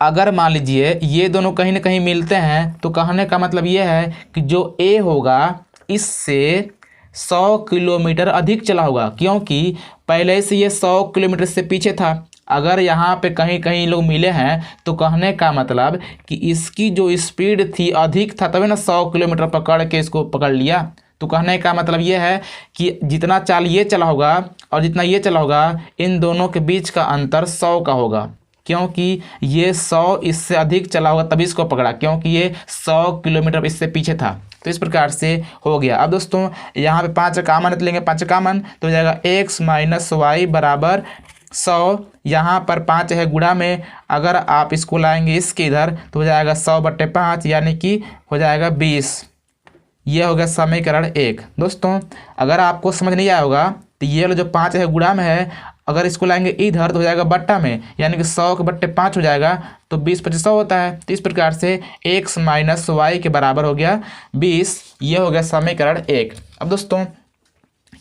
अगर मान लीजिए ये दोनों कहीं ना कहीं मिलते हैं, तो कहने का मतलब ये है कि जो ए होगा इससे 100 किलोमीटर अधिक चला होगा, क्योंकि पहले से ये 100 किलोमीटर से पीछे था। अगर यहाँ पे कहीं कहीं लोग मिले हैं तो कहने का मतलब कि इसकी जो स्पीड थी अधिक था, तभी ना 100 किलोमीटर पकड़ के इसको पकड़ लिया। तो कहने का मतलब ये है कि जितना चाल ये चला होगा और जितना ये चला होगा, इन दोनों के बीच का अंतर 100 का होगा, क्योंकि ये 100 इससे अधिक चला होगा तभी इसको पकड़ा, क्योंकि ये 100 किलोमीटर इससे पीछे था। तो इस प्रकार से हो गया। अब दोस्तों यहाँ पे 5 कामन तो लेंगे, 5 कामन तो हो जाएगा x माइनस वाई बराबर 100। यहाँ पर 5 है गुणा में, अगर आप इसको लाएंगे इसके इधर तो हो जाएगा 100/5, यानी कि हो जाएगा 20। ये हो गया समीकरण 1। दोस्तों अगर आपको समझ नहीं आया होगा तो ये जो 5 है गुणा में है, अगर इसको लाएंगे इधर तो हो जाएगा बट्टा में, यानी कि 100/5 हो जाएगा, तो 20/100 होता है। तो इस प्रकार से x माइनस वाई के बराबर हो गया 20। ये हो गया समीकरण 1। अब दोस्तों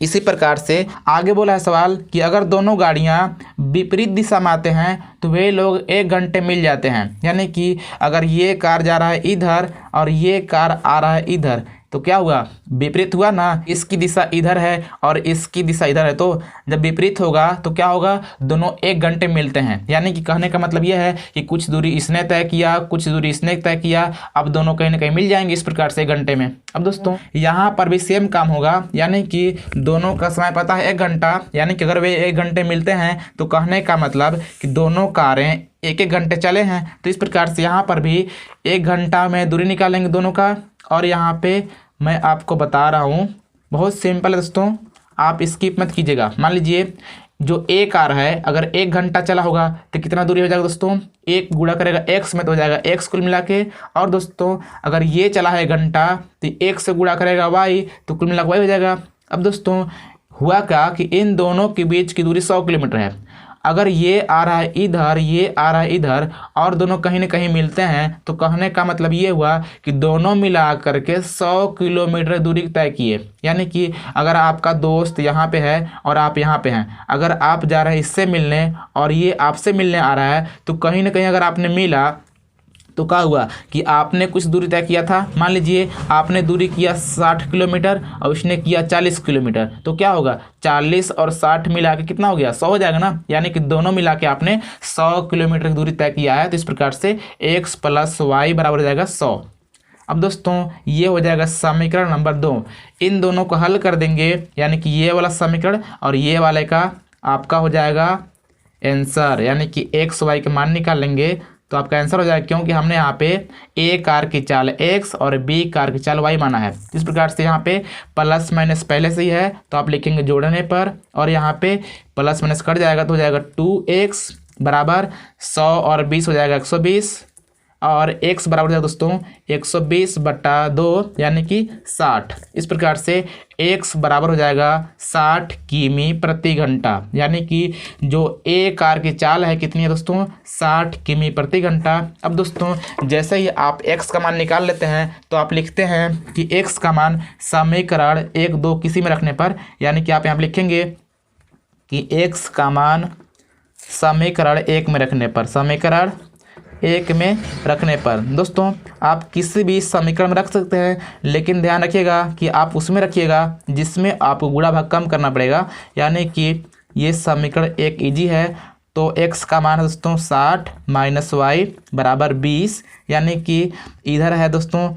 इसी प्रकार से आगे बोला है सवाल कि अगर दोनों गाड़ियां विपरीत दिशा में आते हैं तो वे लोग 1 घंटे मिल जाते हैं। यानी कि अगर ये कार जा रहा है इधर और ये कार आ रहा है इधर, तो क्या हुआ? विपरीत हुआ ना। इसकी दिशा इधर है और इसकी दिशा इधर है, तो जब विपरीत होगा तो क्या होगा? दोनों 1 घंटे मिलते हैं। यानी कि कहने का मतलब यह है कि कुछ दूरी इसने तय किया, कुछ दूरी इसने तय किया, अब दोनों कहीं ना कहीं मिल जाएंगे इस प्रकार से 1 घंटे में। अब दोस्तों यहाँ पर भी सेम काम होगा, यानी कि दोनों का समय पता है 1 घंटा, यानी कि अगर वे 1 घंटे मिलते हैं तो कहने का मतलब कि दोनों कारें 1-1 घंटे चले हैं। तो इस प्रकार से यहाँ पर भी 1 घंटा में दूरी निकालेंगे दोनों का। और यहाँ पे मैं आपको बता रहा हूँ, बहुत सिंपल है दोस्तों, आप स्किप मत कीजिएगा। मान लीजिए जो ए कार है अगर 1 घंटा चला होगा तो कितना दूरी हो जाएगा दोस्तों? 1 गुणा करेगा x में तो हो जाएगा x कुल मिला के। और दोस्तों अगर ये चला है 1 घंटा तो 1 से गुणा करेगा y, तो कुल मिला के y हो जाएगा। अब दोस्तों हुआ क्या कि इन दोनों के बीच की दूरी 100 किलोमीटर है। अगर ये आ रहा है इधर, ये आ रहा है इधर, और दोनों कहीं ना कहीं मिलते हैं, तो कहने का मतलब ये हुआ कि दोनों मिला करके 100 किलोमीटर दूरी तय किए। यानी कि अगर आपका दोस्त यहाँ पे है और आप यहाँ पे हैं, अगर आप जा रहे हैं इससे मिलने और ये आपसे मिलने आ रहा है, तो कहीं ना कहीं अगर आपने मिला तो क्या हुआ कि आपने कुछ दूरी तय किया था, मान लीजिए आपने दूरी किया 60 किलोमीटर और उसने किया 40 किलोमीटर, तो क्या होगा 40 और 60 मिला के कितना हो गया 100 हो जाएगा ना, यानी कि दोनों मिला के आपने 100 किलोमीटर की दूरी तय किया है। तो इस प्रकार से x प्लस वाई बराबर हो जाएगा 100। अब दोस्तों ये हो जाएगा समीकरण नंबर 2। इन दोनों को हल कर देंगे, यानी कि ये वाला समीकरण और ये वाले का आपका हो जाएगा आंसर, यानी कि एक्स वाई के मान निकाल लेंगे तो आपका आंसर हो जाएगा, क्योंकि हमने यहाँ पे ए कार की चाल x और बी कार की चाल y माना है। इस प्रकार से यहाँ पे प्लस माइनस पहले से ही है तो आप लिखेंगे जोड़ने पर, और यहाँ पे प्लस माइनस कट जाएगा तो हो जाएगा 2x बराबर 100 और 20 हो जाएगा 120, और x बराबर हो जाएगा दोस्तों 120/2 यानी कि 60। इस प्रकार से x बराबर हो जाएगा 60 किमी प्रति घंटा, यानी कि जो ए कार की चाल है कितनी है दोस्तों 60 किमी प्रति घंटा। अब दोस्तों जैसे ही आप x का मान निकाल लेते हैं तो आप लिखते हैं कि x का मान समीकरण 1 2 किसी में रखने पर, यानी कि आप यहाँ लिखेंगे कि x का मान समीकरण 1 में रखने पर, समीकरण 1 में रखने पर दोस्तों आप किसी भी समीकरण में रख सकते हैं, लेकिन ध्यान रखिएगा कि आप उसमें रखिएगा जिसमें आपको गुणा भाग कम करना पड़ेगा, यानी कि ये समीकरण 1 इजी है। तो x का मान है दोस्तों 60 माइनस वाई बराबर 20, यानी कि इधर है दोस्तों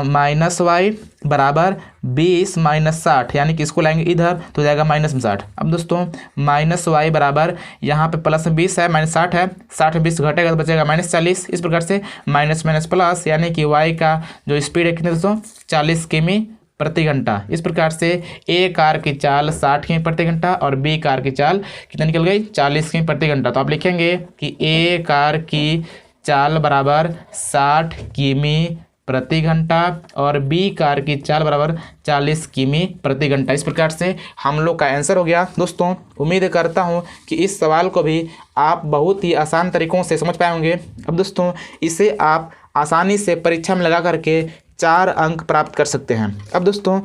माइनस वाई बराबर 20 माइनस 60, यानी कि इसको लाएंगे इधर तो हो जाएगा माइनस में 60। अब दोस्तों माइनस वाई बराबर यहाँ पे प्लस में 20 है माइनस 60 है, 60 में 20 घटेगा तो बचेगा माइनस 40। इस प्रकार से माइनस माइनस प्लस, यानी कि वाई का जो स्पीड है कितने दोस्तों 40 किमी प्रति घंटा। इस प्रकार से ए कार की चाल 60 किमी प्रति घंटा और बी कार की चाल कितना निकल गई 40 किमी प्रति घंटा। तो आप लिखेंगे कि ए कार की चाल बराबर 60 किमी प्रति घंटा और बी कार की चाल बराबर 40 किमी प्रति घंटा। इस प्रकार से हम लोग का आंसर हो गया। दोस्तों उम्मीद करता हूं कि इस सवाल को भी आप बहुत ही आसान तरीक़ों से समझ पाए होंगे। अब दोस्तों इसे आप आसानी से परीक्षा में लगा करके 4 अंक प्राप्त कर सकते हैं। अब दोस्तों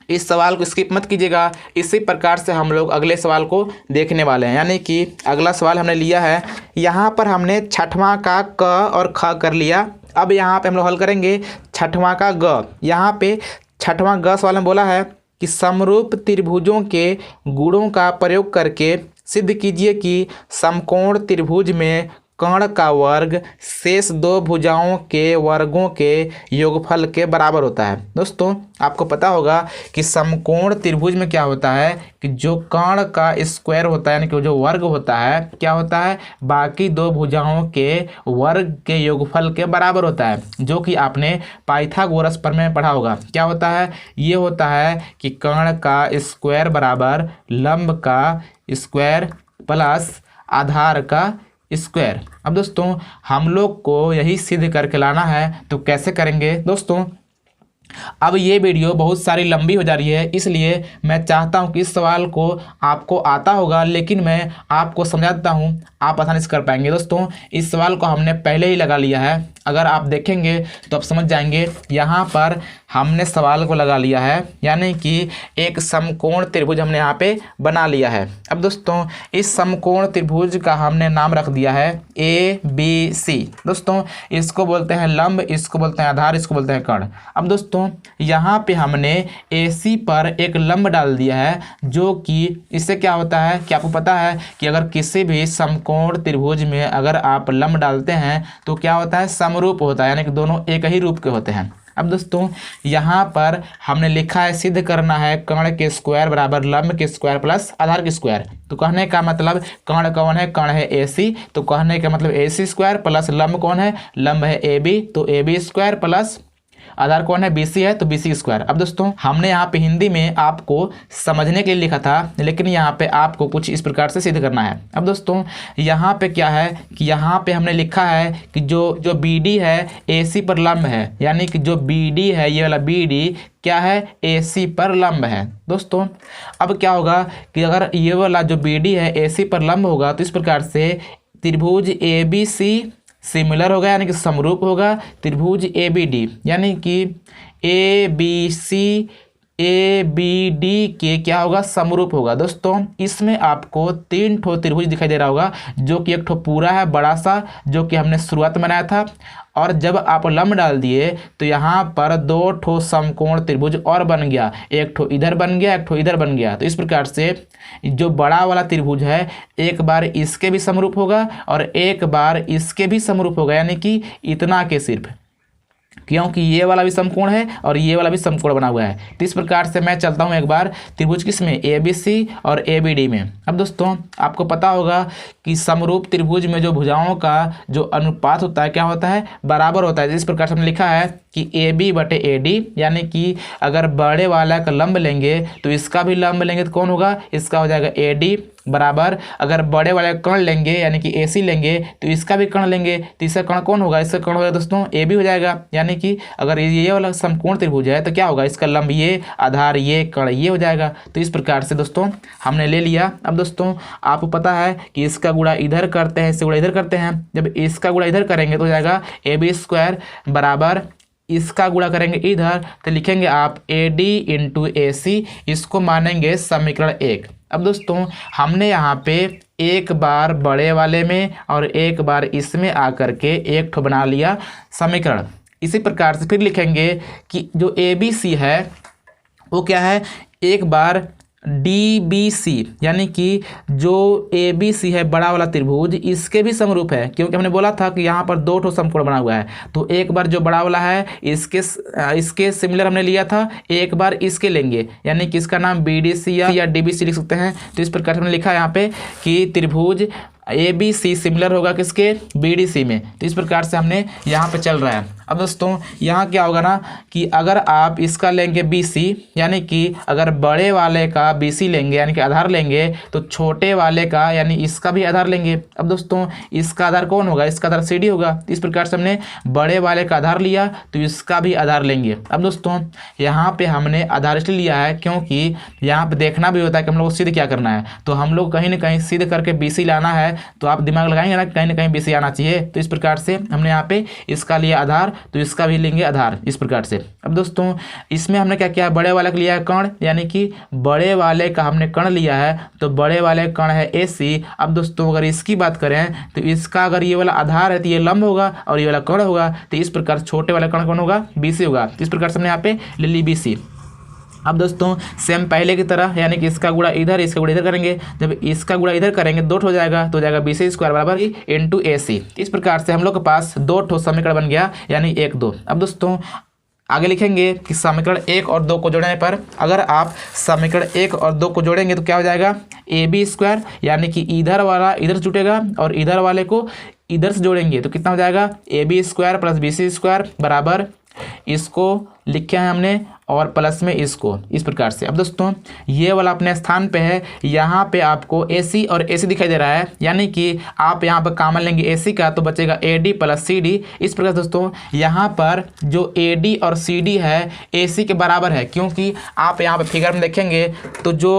इस सवाल को स्किप मत कीजिएगा, इसी प्रकार से हम लोग अगले सवाल को देखने वाले हैं। यानी कि अगला सवाल हमने लिया है, यहाँ पर हमने छठवां का क और ख कर लिया। अब यहाँ पे हम लोग हल करेंगे छठवां का ग। यहाँ पे छठवां ग सवाल में बोला है कि समरूप त्रिभुजों के गुणों का प्रयोग करके सिद्ध कीजिए कि समकोण त्रिभुज में कर्ण का वर्ग शेष 2 भुजाओं के वर्गों के योगफल के बराबर होता है। दोस्तों आपको पता होगा कि समकोण त्रिभुज में क्या होता है कि जो कर्ण का स्क्वायर होता है, यानी कि जो वर्ग होता है क्या होता है बाकी 2 भुजाओं के वर्ग के योगफल के बराबर होता है, जो कि आपने पाइथागोरस प्रमेय में पढ़ा होगा। क्या होता है ये होता है कि कर्ण का स्क्वायर बराबर लंब का स्क्वायर प्लस आधार का स्क्वायर। अब दोस्तों हम लोग को यही सिद्ध करके लाना है, तो कैसे करेंगे दोस्तों। अब ये वीडियो बहुत सारी लंबी हो जा रही है, इसलिए मैं चाहता हूं कि इस सवाल को आपको आता होगा, लेकिन मैं आपको समझा देता हूं, आप आसानी से कर पाएंगे। दोस्तों इस सवाल को हमने पहले ही लगा लिया है, अगर आप देखेंगे तो आप समझ जाएंगे। यहाँ पर हमने सवाल को लगा लिया है, यानी कि एक समकोण त्रिभुज हमने यहाँ पे बना लिया है। अब दोस्तों इस समकोण त्रिभुज का हमने नाम रख दिया है ABC। दोस्तों इसको बोलते हैं लंब, इसको बोलते हैं आधार, इसको बोलते हैं कर्ण। अब दोस्तों यहाँ पे हमने AC पर एक लंब डाल दिया है, जो कि इससे क्या होता है कि आपको पता है कि अगर किसी भी समकोण त्रिभुज में अगर आप लंब डालते हैं तो क्या होता है समरूप होता है, यानी कि दोनों एक ही रूप के होते हैं। अब दोस्तों यहाँ पर हमने लिखा है सिद्ध करना है कर्ण के स्क्वायर बराबर लंब के स्क्वायर प्लस आधार के स्क्वायर। तो कहने का मतलब कर्ण कौन है, कर्ण है AC, तो कहने का मतलब AC स्क्वायर प्लस लंब कौन है, लंब है AB, तो AB स्क्वायर प्लस आधार कौन है BC है, तो BC स्क्वायर। अब दोस्तों हमने यहाँ पे हिंदी में आपको समझने के लिए लिखा था, लेकिन यहाँ पे आपको कुछ इस प्रकार से सिद्ध करना है। अब दोस्तों यहाँ पे क्या है कि यहाँ पे हमने लिखा है कि जो BD है AC पर लंब है, यानी कि जो BD है ये वाला BD क्या है AC पर लंब है। दोस्तों अब क्या होगा कि अगर ये वाला जो BD है AC पर लंब होगा तो इस प्रकार से त्रिभुज ABC सिमिलर होगा, यानी कि समरूप होगा त्रिभुज ABD, यानी कि ABC ABD के क्या होगा समरूप होगा। दोस्तों इसमें आपको 3 ठो त्रिभुज दिखाई दे रहा होगा, जो कि एक ठो पूरा है बड़ा सा, जो कि हमने शुरुआत में बनाया था, और जब आप लंब डाल दिए तो यहाँ पर दो ठो समकोण त्रिभुज और बन गया, एक ठो इधर बन गया, एक ठो इधर बन गया। तो इस प्रकार से जो बड़ा वाला त्रिभुज है एक बार इसके भी समरूप होगा और एक बार इसके भी समरूप होगा, यानी कि इतना के सिर्फ, क्योंकि ये वाला भी समकोण है और ये वाला भी समकोण बना हुआ है। तो इस प्रकार से मैं चलता हूँ एक बार त्रिभुज किसमें, ABC और ABD में। अब दोस्तों आपको पता होगा कि समरूप त्रिभुज में जो भुजाओं का जो अनुपात होता है क्या होता है, बराबर होता है। इस प्रकार से हमने लिखा है कि AB बटे AD, यानी कि अगर बड़े वाला का लंब लेंगे तो इसका भी लंब लेंगे तो कौन होगा, इसका हो जाएगा AD बराबर, अगर बड़े वाले कर्ण लेंगे यानी कि AC लेंगे तो इसका भी कर्ण लेंगे तो इसका कर्ण कौन होगा, इसका कर्ण होगा दोस्तों AB हो जाएगा। यानी कि अगर ये वाला समकोण त्रिभुज है तो क्या होगा, इसका लंब ये, आधार ये, कर्ण ये हो जाएगा। तो इस प्रकार से दोस्तों हमने ले लिया। अब दोस्तों आपको पता है कि इसका गुणा इधर करते हैं, इससे गुणा इधर करते हैं, जब इसका गुणा इधर करेंगे तो हो जाएगा AB² बराबर, इसका गुणा करेंगे इधर तो लिखेंगे आप AD इंटू AC, इसको मानेंगे समीकरण 1। अब दोस्तों हमने यहाँ पे एक बार बड़े वाले में और एक बार इसमें आकर के एक ठो बना लिया समीकरण। इसी प्रकार से फिर लिखेंगे कि जो ABC है वो क्या है, एक बार DBC, यानी कि जो ABC है बड़ा वाला त्रिभुज इसके भी समरूप है, क्योंकि हमने बोला था कि यहाँ पर दो ठो समकोण बना हुआ है। तो एक बार जो बड़ा वाला है इसके सिमिलर हमने लिया था, एक बार इसके लेंगे, यानी कि इसका नाम BDC या DBC लिख सकते हैं। तो इस प्रकार हमने लिखा है यहाँ पे कि त्रिभुज ABC सिमिलर होगा किसके, BDC में। तो इस प्रकार से हमने यहाँ पे चल रहा है। अब दोस्तों यहाँ क्या होगा ना कि अगर आप इसका लेंगे BC, यानी कि अगर बड़े वाले का BC लेंगे यानी कि आधार लेंगे तो छोटे वाले का यानी इसका भी आधार लेंगे। अब दोस्तों इसका आधार कौन होगा, इसका आधार CD होगा। इस प्रकार से हमने बड़े वाले का आधार लिया तो इसका भी आधार लेंगे। अब दोस्तों यहाँ पे हमने आधार इसलिए लिया है क्योंकि यहाँ पे देखना भी होता है कि हम लोग को सिद्ध क्या करना है। तो हम लोग कहीं ना कहीं सिद्ध करके BC लाना है, तो आप दिमाग लगाएंगे ना कहीं BC आना चाहिए। तो इस प्रकार से हमने यहाँ पे इसका लिया आधार तो इसका भी लेंगे आधार, इस प्रकार से। अब दोस्तों इसमें हमने क्या किया, बड़े वाले का लिया है कर्ण, यानी कि बड़े वाले का हमने कर्ण लिया है तो बड़े वाले कर्ण है AC। अब दोस्तों अगर इसकी बात करें तो इसका अगर ये वाला आधार है तो ये लंब होगा और ये वाला कर्ण होगा, तो इस प्रकार छोटे वाला कर्ण कौन होगा, BC होगा। इस प्रकार से हमने यहाँ पे ले ली BC। अब दोस्तों सेम पहले की तरह, यानी कि इसका गुणा इधर इसका गुणा इधर करेंगे, जब इसका गुणा इधर करेंगे दो ठो हो जाएगा तो हो जाएगा BC² बराबर इंटू AC। इस प्रकार से हम लोग के पास दो ठो समीकरण बन गया, यानी 1 2। अब दोस्तों आगे लिखेंगे कि समीकरण 1 और 2 को जोड़ने पर, अगर आप समीकरण 1 और 2 को जोड़ेंगे तो क्या हो जाएगा, AB², यानी कि इधर वाला इधर जुटेगा और इधर वाले को इधर से जोड़ेंगे तो कितना हो जाएगा, AB² प्लस BC² बराबर, इसको लिखे हैं हमने और प्लस में इसको, इस प्रकार से। अब दोस्तों ये वाला अपने स्थान पे है, यहाँ पे आपको AC और AC दिखाई दे रहा है, यानी कि आप यहाँ पर कॉमन लेंगे AC का तो बचेगा AD प्लस CD। इस प्रकार दोस्तों यहाँ पर जो AD और CD है AC के बराबर है, क्योंकि आप यहाँ पर फिगर में देखेंगे तो जो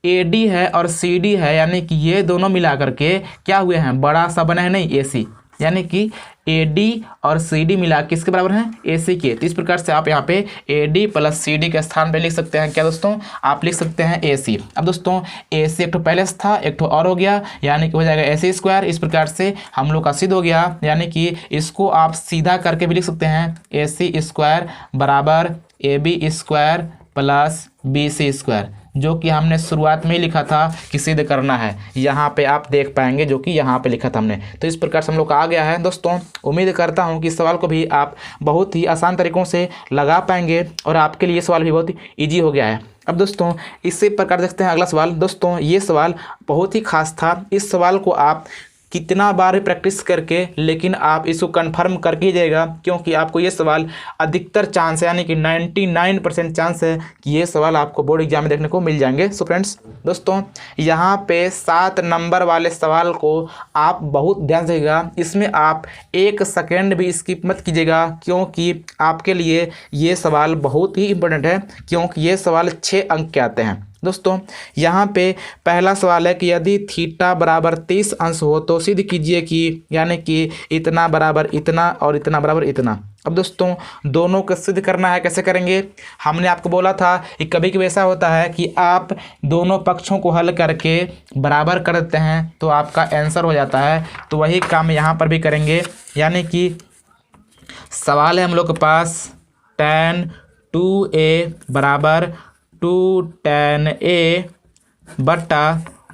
AD है और CD है यानी कि ये दोनों मिला करके क्या हुए हैं, बड़ा सा बना है नहीं AC, यानी कि AD और CD मिला किसके बराबर हैं, AC के। तो इस प्रकार से आप यहाँ पे AD प्लस CD के स्थान पे लिख सकते हैं क्या दोस्तों, आप लिख सकते हैं AC। अब दोस्तों AC एक तो पहले से था, एक तो और हो गया, यानी कि हो जाएगा AC²। इस प्रकार से हम लोग का सिद्ध हो गया, यानी कि इसको आप सीधा करके भी लिख सकते हैं AC² बराबर AB² प्लस BC², जो कि हमने शुरुआत में ही लिखा था कि सिद्ध करना है। यहाँ पे आप देख पाएंगे जो कि यहाँ पे लिखा था हमने। तो इस प्रकार से हम लोग का आ गया है दोस्तों। उम्मीद करता हूँ कि इस सवाल को भी आप बहुत ही आसान तरीक़ों से लगा पाएंगे और आपके लिए सवाल भी बहुत ईजी हो गया है। अब दोस्तों इसी प्रकार देखते हैं अगला सवाल। दोस्तों ये सवाल बहुत ही खास था। इस सवाल को आप कितना बार प्रैक्टिस करके लेकिन आप इसको कंफर्म करके ही जाएगा, क्योंकि आपको ये सवाल अधिकतर चांस है, यानी कि 99% चांस है कि ये सवाल आपको बोर्ड एग्जाम में देखने को मिल जाएंगे। सो फ्रेंड्स दोस्तों यहाँ पे 7 नंबर वाले सवाल को आप बहुत ध्यान से देखिएगा। इसमें आप 1 सेकेंड भी स्किप मत कीजिएगा, क्योंकि आपके लिए ये सवाल बहुत ही इंपॉर्टेंट है, क्योंकि ये सवाल 6 अंक के आते हैं। दोस्तों यहाँ पे पहला सवाल है कि यदि थीटा बराबर 30 अंश हो तो सिद्ध कीजिए कि, यानी कि इतना बराबर इतना और इतना बराबर इतना। अब दोस्तों दोनों को सिद्ध करना है, कैसे करेंगे, हमने आपको बोला था कि कभी कभी ऐसा होता है कि आप दोनों पक्षों को हल करके बराबर कर देते हैं तो आपका आंसर हो जाता है। तो वही काम यहाँ पर भी करेंगे, यानी कि सवाल है हम लोग के पास tan 2a बराबर 2 tan a बटा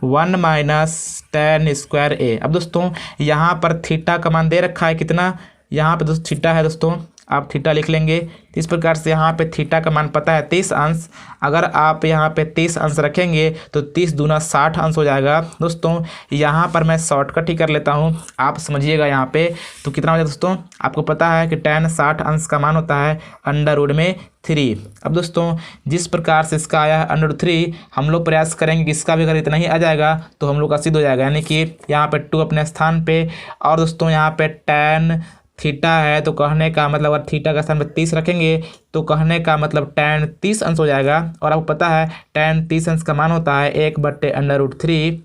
1 माइनस tan स्क्वायर a। अब दोस्तों यहाँ पर थीटा का मान दे रखा है कितना, यहाँ पे दोस्तों थीटा है, दोस्तों आप थीटा लिख लेंगे। तो इस प्रकार से यहाँ पे थीटा का मान पता है 30 अंश। अगर आप यहाँ पे 30 अंश रखेंगे तो 30 दूना 60 अंश हो जाएगा। दोस्तों यहाँ पर मैं शॉर्टकट ही कर लेता हूँ, आप समझिएगा। यहाँ पे तो कितना हो जाएगा दोस्तों, आपको पता है कि tan 60 अंश का मान होता है √3। अब दोस्तों जिस प्रकार से इसका आया है √3, हम लोग प्रयास करेंगे कि इसका भी अगर इतना ही आ जाएगा तो हम लोग का सिद्ध हो जाएगा, यानी कि यहाँ पे 2 अपने स्थान पे। और दोस्तों यहाँ पे tan थीटा है, तो कहने का मतलब अगर थीटा का स्थान पे 30 रखेंगे तो कहने का मतलब tan 30 अंश हो जाएगा। और आपको पता है tan 30 अंश का मान होता है 1/√3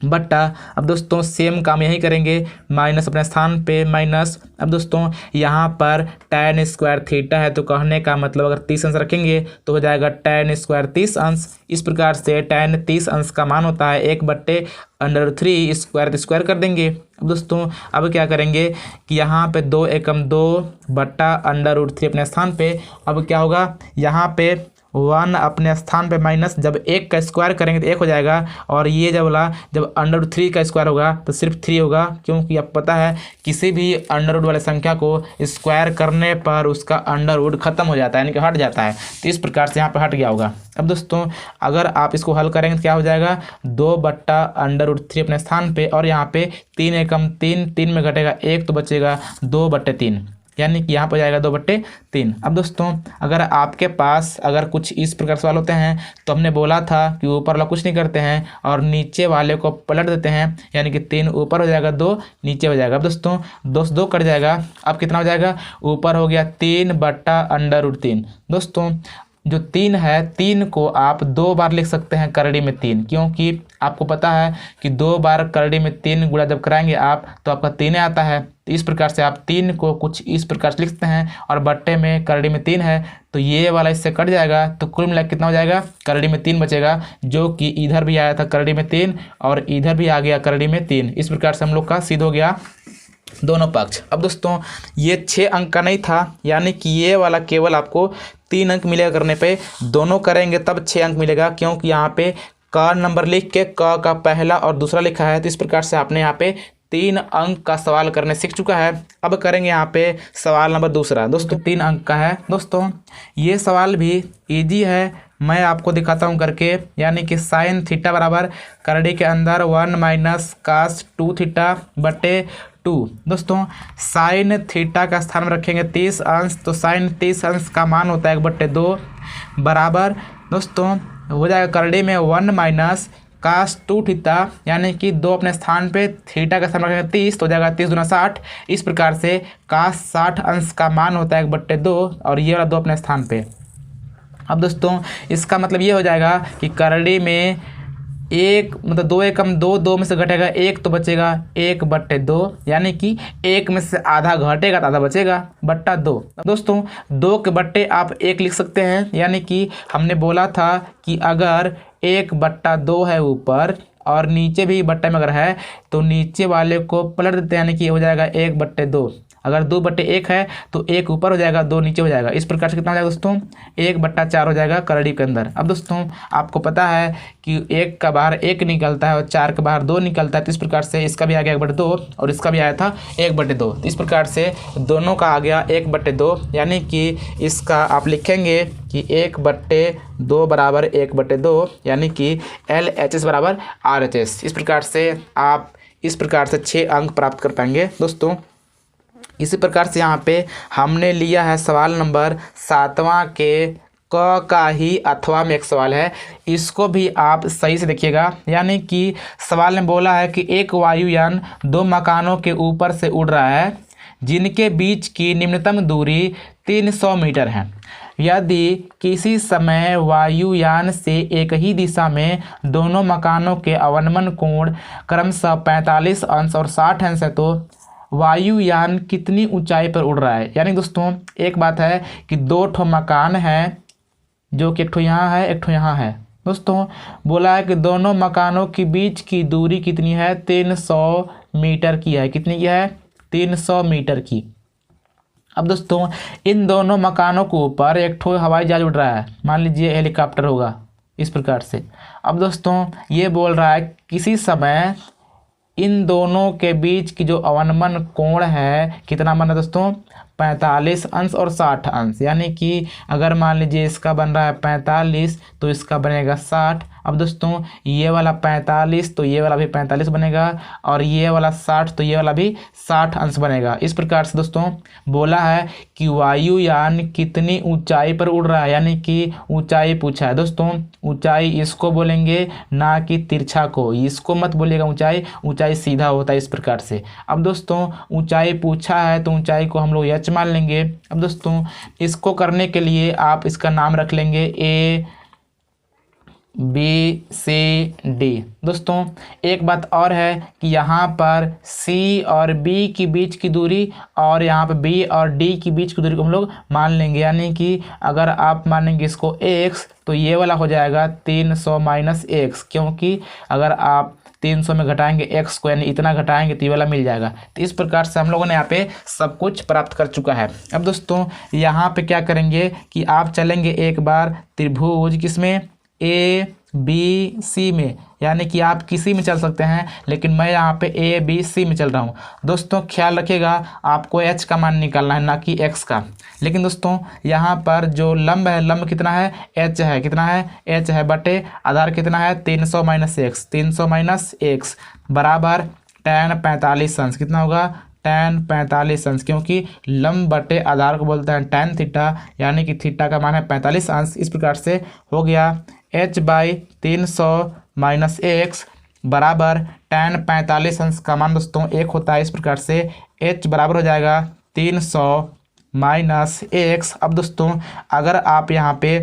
बट्टा। अब दोस्तों सेम काम यही करेंगे, माइनस अपने स्थान पे माइनस। अब दोस्तों यहाँ पर tan स्क्वायर थीटा है, तो कहने का मतलब अगर 30 अंश रखेंगे तो हो जाएगा tan स्क्वायर 30 अंश। इस प्रकार से tan 30 अंश का मान होता है 1/√3, स्क्वायर कर देंगे। अब दोस्तों अब क्या करेंगे कि यहाँ पे 2 एकम 2 बट्टा √3 अपने स्थान पे। अब क्या होगा, यहाँ पे 1 अपने स्थान पे माइनस, जब 1 का स्क्वायर करेंगे तो 1 हो जाएगा। और ये जब √3 का स्क्वायर होगा तो सिर्फ 3 होगा, क्योंकि अब पता है किसी भी अंडर वाले संख्या को स्क्वायर करने पर उसका अंडर खत्म हो जाता है, यानी कि हट जाता है। तो इस प्रकार से यहाँ पे हट गया होगा। अब दोस्तों अगर आप इसको हल करेंगे तो क्या हो जाएगा, 2/√3 अपने स्थान पे, और यहाँ पे 3 एकम 3, 3 में घटेगा 1 तो बचेगा 2/3, यानी कि यहाँ पर जाएगा 2/3। अब दोस्तों अगर आपके पास अगर कुछ इस प्रकार सवाल होते हैं तो हमने बोला था कि ऊपर वाला कुछ नहीं करते हैं और नीचे वाले को पलट देते हैं, यानी कि 3 ऊपर हो जाएगा 2 नीचे हो जाएगा। अब दोस्तों 2 से 2 कट जाएगा, अब कितना हो जाएगा, ऊपर हो गया 3/√3। दोस्तों जो 3 है, 3 को आप 2 बार लिख सकते हैं करड़ी में 3, क्योंकि आपको पता है कि 2 बार करड़ी में 3 गुणा जब कराएंगे आप तो आपका 3 आता है। तो इस प्रकार से आप 3 को कुछ इस प्रकार से लिखते हैं, और बट्टे में करड़ी में 3 है तो ये वाला इससे कट जाएगा, तो कुल मिला कितना हो जाएगा, करड़ी में 3 बचेगा, जो कि इधर भी आया था करड़ी में 3 और इधर भी आ गया करड़ी में 3। इस प्रकार से हम लोग का सिद्ध हो गया दोनों पक्ष। अब दोस्तों ये 6 अंक का नहीं था, यानी कि ये वाला केवल आपको 3 अंक मिलेगा करने पे, दोनों करेंगे तब 6 अंक मिलेगा, क्योंकि यहाँ पे का नंबर लिख के क का पहला और दूसरा लिखा है। तो इस प्रकार से आपने यहाँ पे 3 अंक का सवाल करने सीख चुका है। अब करेंगे यहाँ पे सवाल नंबर दूसरा। दोस्तों 3 अंक का है। दोस्तों ये सवाल भी इजी है, मैं आपको दिखाता हूँ करके, यानी कि साइन थीटा बराबर करड़ी के अंदर 1 माइनस cos 2 थीटा बटे 2। दोस्तों साइन थीटा का स्थान में रखेंगे 30 अंश, तो साइन 30 अंश का मान होता है 1/2 बराबर। दोस्तों हो जाएगा करड़ी में 1 माइनस cos 2 थीटा, यानी कि 2 अपने स्थान पे, थीटा का स्थान में रखेंगे 30 तो हो जाएगा 30 दूना 60। इस प्रकार से cos 60 अंश का मान होता है 1/2, और ये वाला 2 अपने स्थान पे। अब दोस्तों इसका मतलब ये हो जाएगा कि करड़ी में 1 मतलब 2 एकम 2, 2 में से घटेगा 1 तो बचेगा 1/2, यानी कि 1 में से आधा घटेगा तो आधा बचेगा बट्टा 2। दोस्तों 2 के बट्टे आप 1 लिख सकते हैं, यानी कि हमने बोला था कि अगर 1/2 है ऊपर और नीचे भी बट्टे में अगर है तो नीचे वाले को पलट देते हैं, यानी कि हो जाएगा 1/2। अगर 2/1 है तो 1 ऊपर हो जाएगा 2 नीचे हो जाएगा। इस प्रकार से कितना हो जाएगा दोस्तों, 1/4 हो जाएगा करड़ी के अंदर। अब दोस्तों आपको पता है कि 1 का बाहर 1 निकलता है और 4 के बाहर 2 निकलता है, तो इस प्रकार से इसका भी आ गया 1/2 और इसका भी आया था 1/2। तो इस प्रकार से दोनों का आ गया 1/2, यानी कि इसका आप लिखेंगे कि 1/2 बराबर 1/2, यानी कि LHS बराबर RHS। इस प्रकार से आप इस प्रकार से 6 अंक प्राप्त कर पाएंगे। दोस्तों इसी प्रकार से यहाँ पे हमने लिया है सवाल नंबर 7वां के क का ही अथवा में एक सवाल है, इसको भी आप सही से देखिएगा। यानी कि सवाल में बोला है कि एक वायुयान 2 मकानों के ऊपर से उड़ रहा है जिनके बीच की निम्नतम दूरी 300 मीटर है। यदि किसी समय वायुयान से एक ही दिशा में दोनों मकानों के अवनमन कोण क्रमशः 45 अंश और 60 अंश है तो वायुयान कितनी ऊंचाई पर उड़ रहा है। यानी दोस्तों एक बात है कि 2 ठो मकान है, जो कि एक ठो यहाँ है एक ठो यहाँ है। दोस्तों बोला है कि दोनों मकानों के बीच की दूरी कितनी है, 300 मीटर की है। कितनी की है, 300 मीटर की। अब दोस्तों इन दोनों मकानों के ऊपर एक ठो हवाई जहाज उड़ रहा है, मान लीजिए हेलीकॉप्टर होगा इस प्रकार से। अब दोस्तों ये बोल रहा है किसी समय इन दोनों के बीच की जो अवनमन कोण है कितना बना दोस्तों, 45 अंश और 60 अंश। यानी कि अगर मान लीजिए इसका बन रहा है 45 तो इसका बनेगा 60। अब दोस्तों ये वाला 45 तो ये वाला भी 45 बनेगा, और ये वाला 60 तो ये वाला भी 60 अंश बनेगा। इस प्रकार से दोस्तों बोला है कि वायुयान कितनी ऊंचाई पर उड़ रहा है, यानी कि ऊंचाई पूछा है। दोस्तों ऊंचाई इसको बोलेंगे, ना कि तिरछा को, इसको मत बोलिएगा ऊंचाई, ऊंचाई सीधा होता है इस प्रकार से। अब दोस्तों ऊंचाई पूछा है तो ऊंचाई को हम लोग एच मान लेंगे। अब दोस्तों इसको करने के लिए आप इसका नाम रख लेंगे ए बी सी डी। दोस्तों एक बात और है कि यहाँ पर सी और बी की बीच की दूरी और यहाँ पर बी और डी की बीच की दूरी को हम लोग मान लेंगे। यानी कि अगर आप मानेंगे इसको x तो ये वाला हो जाएगा 300 माइनस एक्स, क्योंकि अगर आप 300 में घटाएंगे x को, यानी इतना घटाएंगे तो ये वाला मिल जाएगा। तो इस प्रकार से हम लोगों ने यहाँ पे सब कुछ प्राप्त कर चुका है। अब दोस्तों यहाँ पे क्या करेंगे कि आप चलेंगे एक बार त्रिभुज किसमें, ए बी सी में, यानी कि आप किसी में चल सकते हैं, लेकिन मैं यहाँ पे ए बी सी में चल रहा हूँ। दोस्तों ख्याल रखिएगा आपको एच का मान निकालना है, ना कि एक्स का। लेकिन दोस्तों यहाँ पर जो लंब है, लंब कितना है, एच है, कितना है, एच है, बटे आधार कितना है 300 माइनस एक्स, 300 माइनस एक्स बराबर tan 45 अंश। कितना होगा, tan 45 अंश, क्योंकि लंब बटे आधार को बोलते हैं tan थीटा, यानी कि थीटा का मान है 45 अंश। इस प्रकार से हो गया h बाई 300 माइनस एक्स बराबर tan 45 अंश का मान दोस्तों 1 होता है। इस प्रकार से h बराबर हो जाएगा 300 माइनस एक्स। अब दोस्तों अगर आप यहाँ पे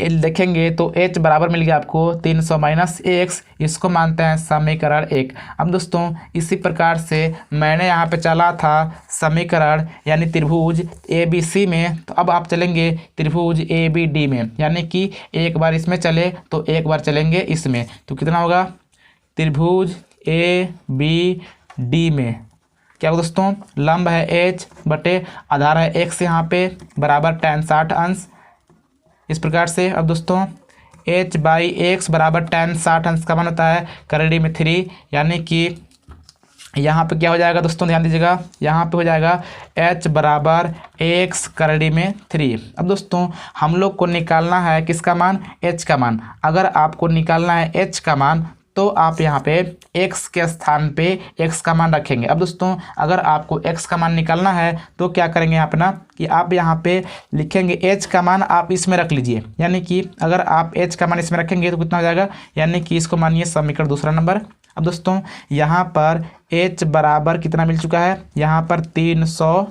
देखेंगे तो h बराबर मिल गया आपको 300 माइनस एक्स, इसको मानते हैं समीकरण 1। अब दोस्तों इसी प्रकार से मैंने यहाँ पे चला था समीकरण यानी त्रिभुज ए बी सी में, तो अब आप चलेंगे त्रिभुज ए बी डी में, यानी कि एक बार इसमें चले तो एक बार चलेंगे इसमें। तो कितना होगा, त्रिभुज ए बी डी में क्या होगा दोस्तों, लंब है h बटे आधार है x यहाँ पे बराबर tan 60 अंश। इस प्रकार से अब दोस्तों h बाई एक्स बराबर tan 60 अंश का मान होता है करड़ी में 3, यानी कि यहाँ पे क्या हो जाएगा दोस्तों, ध्यान दीजिएगा, यहाँ पे हो जाएगा h बराबर x करड़ी में 3। अब दोस्तों हम लोग को निकालना है किसका मान, h का मान। अगर आपको निकालना है h का मान तो आप यहाँ पे x के स्थान पे x का मान रखेंगे। अब दोस्तों अगर आपको x का मान निकालना है तो क्या करेंगे यहाँ पे ना, कि आप यहाँ पे लिखेंगे h का मान आप इसमें रख लीजिए, यानी कि अगर आप h का मान इसमें रखेंगे तो कितना हो जाएगा, यानी कि इसको मानिए समीकरण दूसरा नंबर। अब दोस्तों यहाँ पर h बराबर कितना मिल चुका है, यहाँ पर 300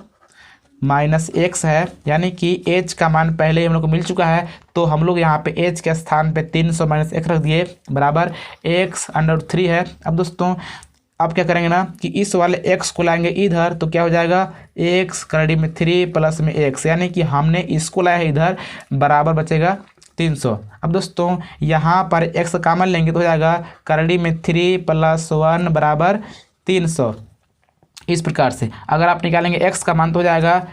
माइनस एक्स है, यानी कि h का मान पहले हम लोग को मिल चुका है, तो हम लोग यहाँ पे h के स्थान पे 300 माइनस एक्स रख दिए बराबर x√3 है। अब दोस्तों अब क्या करेंगे ना कि इस वाले x को लाएंगे इधर, तो क्या हो जाएगा x करड़ी में 3 प्लस में x, यानी कि हमने इसको लाया है इधर, बराबर बचेगा 300। अब दोस्तों यहाँ पर x कॉमन लेंगे तो हो जाएगा करड़ी में 3 प्लस 1 बराबर 300। इस प्रकार से अगर आप निकालेंगे x का मान तो हो जाएगा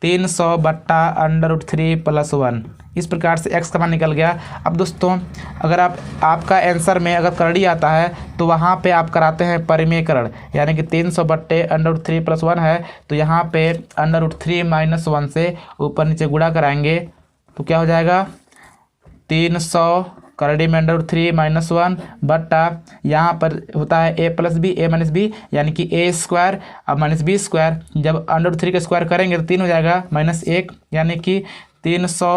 300 बट्टा √3 प्लस 1। इस प्रकार से x का मान निकल गया। अब दोस्तों अगर आपका आंसर में अगर करड़ी आता है तो वहाँ पे आप कराते हैं परिमेयकरण, यानी कि 300 बट्टे √3 प्लस 1 है, तो यहाँ पे √3 माइनस 1 से ऊपर नीचे गुणा कराएंगे तो क्या हो जाएगा 300 करड़ी में √3 माइनस 1 बट्टा यहाँ पर होता है a plus B a minus B, यानी कि a स्क्वायर अब माइनस बी स्क्वायर, जब √3 का स्क्वायर करेंगे तो 3 हो जाएगा माइनस 1, यानी कि 300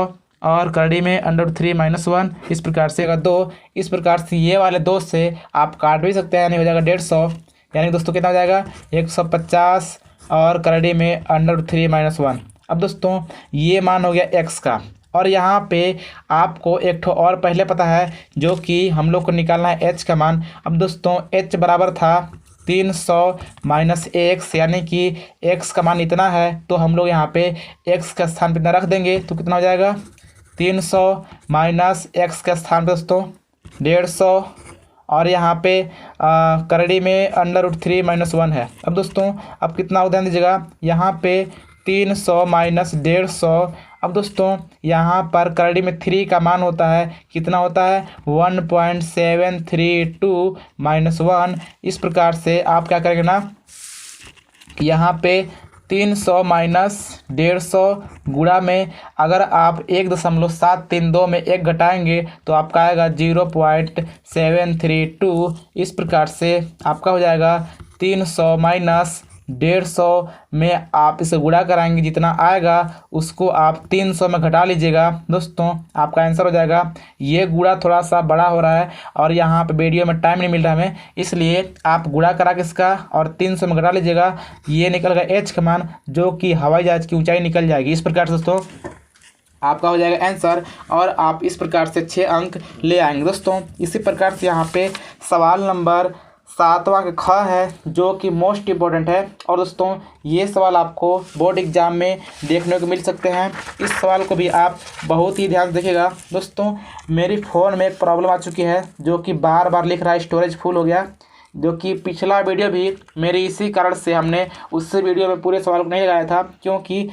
और करड़ी में √3 माइनस 1। इस प्रकार से अगर 2, इस प्रकार से ये वाले 2 से आप काट भी सकते हैं, यानी हो जाएगा 150, यानी दोस्तों कितना हो जाएगा 150 और करड़ी में √3 माइनस 1। अब दोस्तों ये मान हो गया x का, और यहाँ पे आपको एक ठो और पहले पता है जो कि हम लोग को निकालना है h का मान। अब दोस्तों h बराबर था 300 माइनस एक्स, यानी कि x का मान इतना है, तो हम लोग यहाँ पे x का स्थान पे इतना रख देंगे तो कितना हो जाएगा 300 माइनस एक्स के स्थान पे दोस्तों 150, और यहाँ पे करड़ी में √3 - 1 है। अब दोस्तों अब कितना हो, ध्यान दीजिएगा, यहाँ पे 300 माइनस 150। अब दोस्तों यहाँ पर करड़ी में 3 का मान होता है, कितना होता है 1.732 - 1। इस प्रकार से आप क्या करेंगे ना, यहाँ पे 300 माइनस 150 गुणा में अगर आप 1.732 में 1 घटाएंगे तो आपका आएगा 0.732। इस प्रकार से आपका हो जाएगा 300 माइनस 150 में आप इसे गुणा कराएंगे, जितना आएगा उसको आप 300 में घटा लीजिएगा। दोस्तों आपका आंसर हो जाएगा। ये गुणा थोड़ा सा बड़ा हो रहा है और यहाँ पे वीडियो में टाइम नहीं मिल रहा हमें, इसलिए आप गुणा करा के इसका और 300 में घटा लीजिएगा। ये निकल गया एच का मान, जो कि हवाई जहाज की ऊंचाई निकल जाएगी। इस प्रकार से दोस्तों आपका हो जाएगा आंसर और आप इस प्रकार से 6 अंक ले आएंगे। दोस्तों इसी प्रकार से यहाँ पे सवाल नंबर 7वां का ख है, जो कि मोस्ट इम्पोर्टेंट है। और दोस्तों ये सवाल आपको बोर्ड एग्जाम में देखने को मिल सकते हैं। इस सवाल को भी आप बहुत ही ध्यान से देखिएगा। दोस्तों मेरी फ़ोन में एक प्रॉब्लम आ चुकी है, जो कि बार बार लिख रहा है स्टोरेज फुल हो गया, जो कि पिछला वीडियो भी मेरी इसी कारण से हमने उससे वीडियो में पूरे सवाल को नहीं लगाया था, क्योंकि